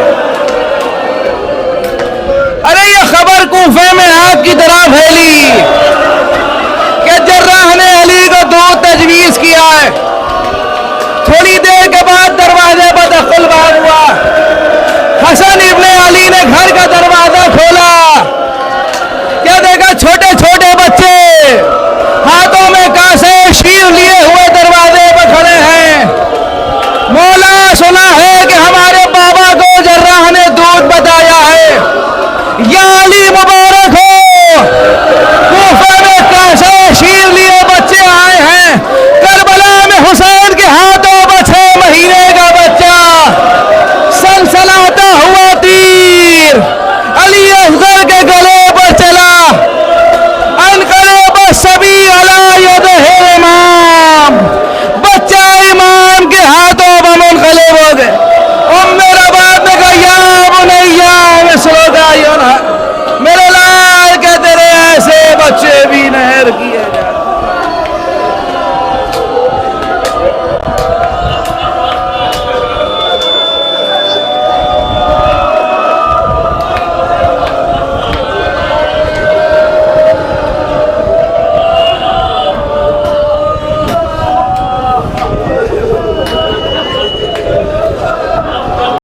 ارے یہ خبر کوفے میں آگ کی طرح پھیلی کہ جراح نے علی کو دودھ تجویز